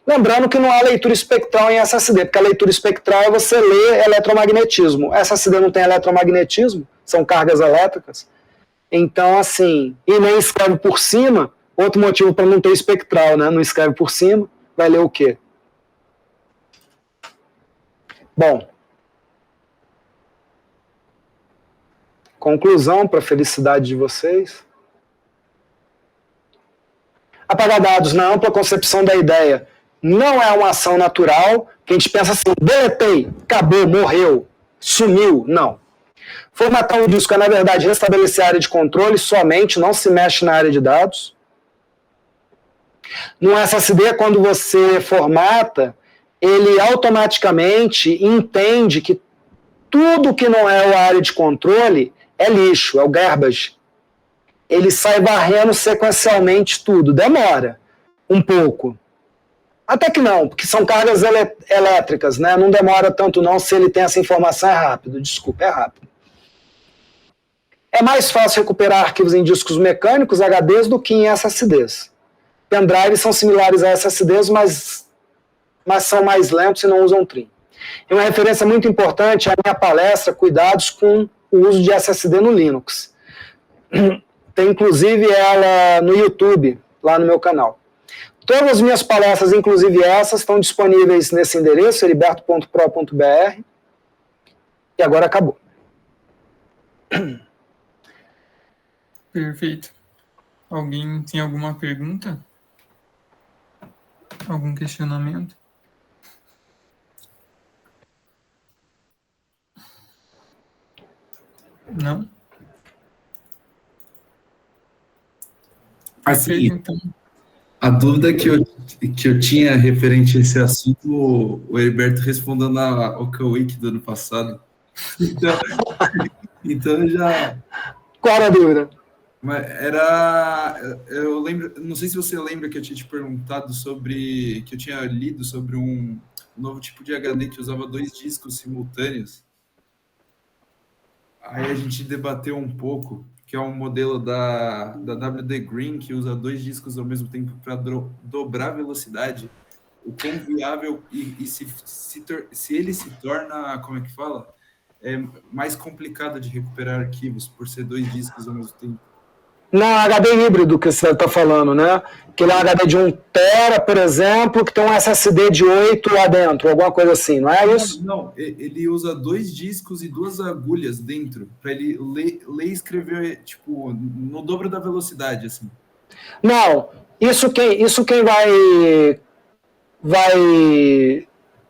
Lembrando que não há leitura espectral em SSD, porque a leitura espectral é você ler eletromagnetismo. SSD não tem eletromagnetismo, são cargas elétricas. Então, assim, e nem escreve por cima, outro motivo para não ter espectral, né? Não escreve por cima, vai ler o quê? Bom, conclusão para a felicidade de vocês. Apagar dados na ampla concepção da ideia não é uma ação natural, que a gente pensa assim, deletei, acabou, morreu, sumiu. Não. Formatar um disco é, na verdade, restabelecer a área de controle somente, não se mexe na área de dados. No SSD, quando você formata, ele automaticamente entende que tudo que não é a área de controle é lixo, é o garbage. Ele sai varrendo sequencialmente tudo. Demora um pouco. Até que não, porque são cargas elétricas, né? Não demora tanto não, se ele tem essa informação, é rápido. Desculpa, é rápido. É mais fácil recuperar arquivos em discos mecânicos, HDs, do que em SSDs. Pendrives são similares a SSDs, mas são mais lentos e não usam trim. E uma referência muito importante é a minha palestra, Cuidados com o uso de SSD no Linux. Tem inclusive ela no YouTube, lá no meu canal. Todas as minhas palestras, inclusive essas, estão disponíveis nesse endereço, heriberto.pro.br. E agora acabou. Perfeito. Alguém tem alguma pergunta? Algum questionamento? Não? Assim, Perfeito, então. a dúvida que eu tinha referente a esse assunto, o Heriberto respondeu na OKWiki do ano passado. Então já... Qual era a dúvida? Mas eu lembro, não sei se você lembra que eu tinha te perguntado sobre, que eu tinha lido sobre um novo tipo de HD que usava 2 discos simultâneos. Aí a gente debateu um pouco, que é um modelo da WD Green, que usa 2 discos ao mesmo tempo para dobrar a velocidade. O quão viável e se ele se torna, como é que fala? É mais complicado de recuperar arquivos por ser 2 discos ao mesmo tempo. Não, HD híbrido que você está falando, né? Que ele é um HD de 1 tera, por exemplo, que tem um SSD de 8 lá dentro, alguma coisa assim, não é isso? Não, ele usa 2 discos e 2 agulhas dentro, para ele ler e escrever, tipo, no dobro da velocidade, assim. Não, isso quem vai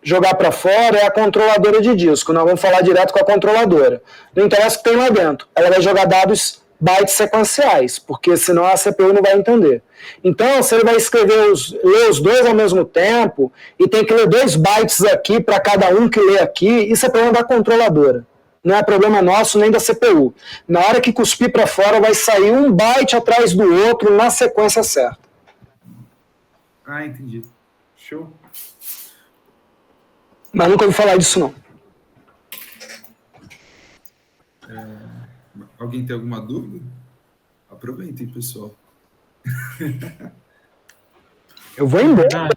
jogar para fora é a controladora de disco. Nós vamos falar direto com a controladora. Não interessa o que tem lá dentro. Ela vai jogar dados bytes sequenciais, porque senão a CPU não vai entender. Então, se ele vai ler os dois ao mesmo tempo, e tem que ler 2 bytes aqui para cada um que lê aqui, isso é problema da controladora. Não é problema nosso nem da CPU. Na hora que cuspir para fora, vai sair um byte atrás do outro na sequência certa. Ah, entendi. Show. Mas nunca ouvi falar disso, não. Alguém tem alguma dúvida? Aproveitem, pessoal. Eu vou embora.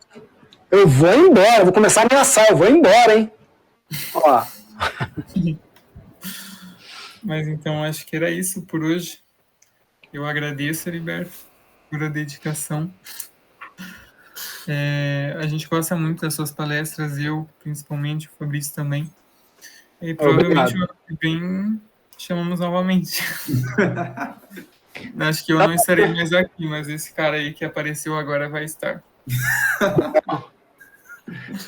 Eu vou começar a ameaçar, eu vou embora, hein? Ó. Mas então, acho que era isso por hoje. Eu agradeço, Heriberto, por a dedicação. A gente gosta muito das suas palestras, eu, principalmente, o Fabrício também. E provavelmente o ano que vem chamamos novamente. Acho que eu não estarei mais aqui, mas esse cara aí que apareceu agora vai estar.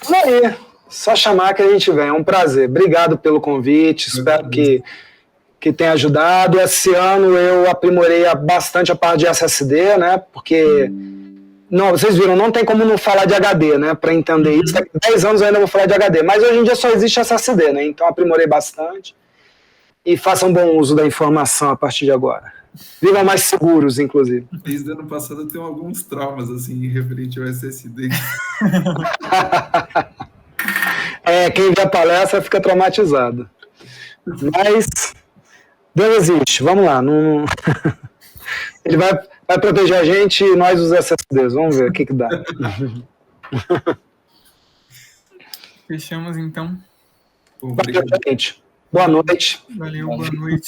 Aí, só chamar que a gente vem. É um prazer. Obrigado pelo convite. Espero que tenha ajudado. Esse ano eu aprimorei bastante a parte de SSD, né? Porque não, vocês viram, não tem como não falar de HD, né? Para entender isso. Daqui a 10 anos eu ainda vou falar de HD. Mas hoje em dia só existe SSD, né? Então aprimorei bastante. E façam bom uso da informação a partir de agora. Vivam mais seguros, inclusive. Desde o ano passado eu tenho alguns traumas, assim, referente ao SSD. Quem vê a palestra fica traumatizado. Mas Deus existe, vamos lá. Não... Ele vai proteger a gente e nós os SSDs. Vamos ver o que dá. Fechamos, então. Obrigado. Valeu, gente. Boa noite. Valeu, boa noite.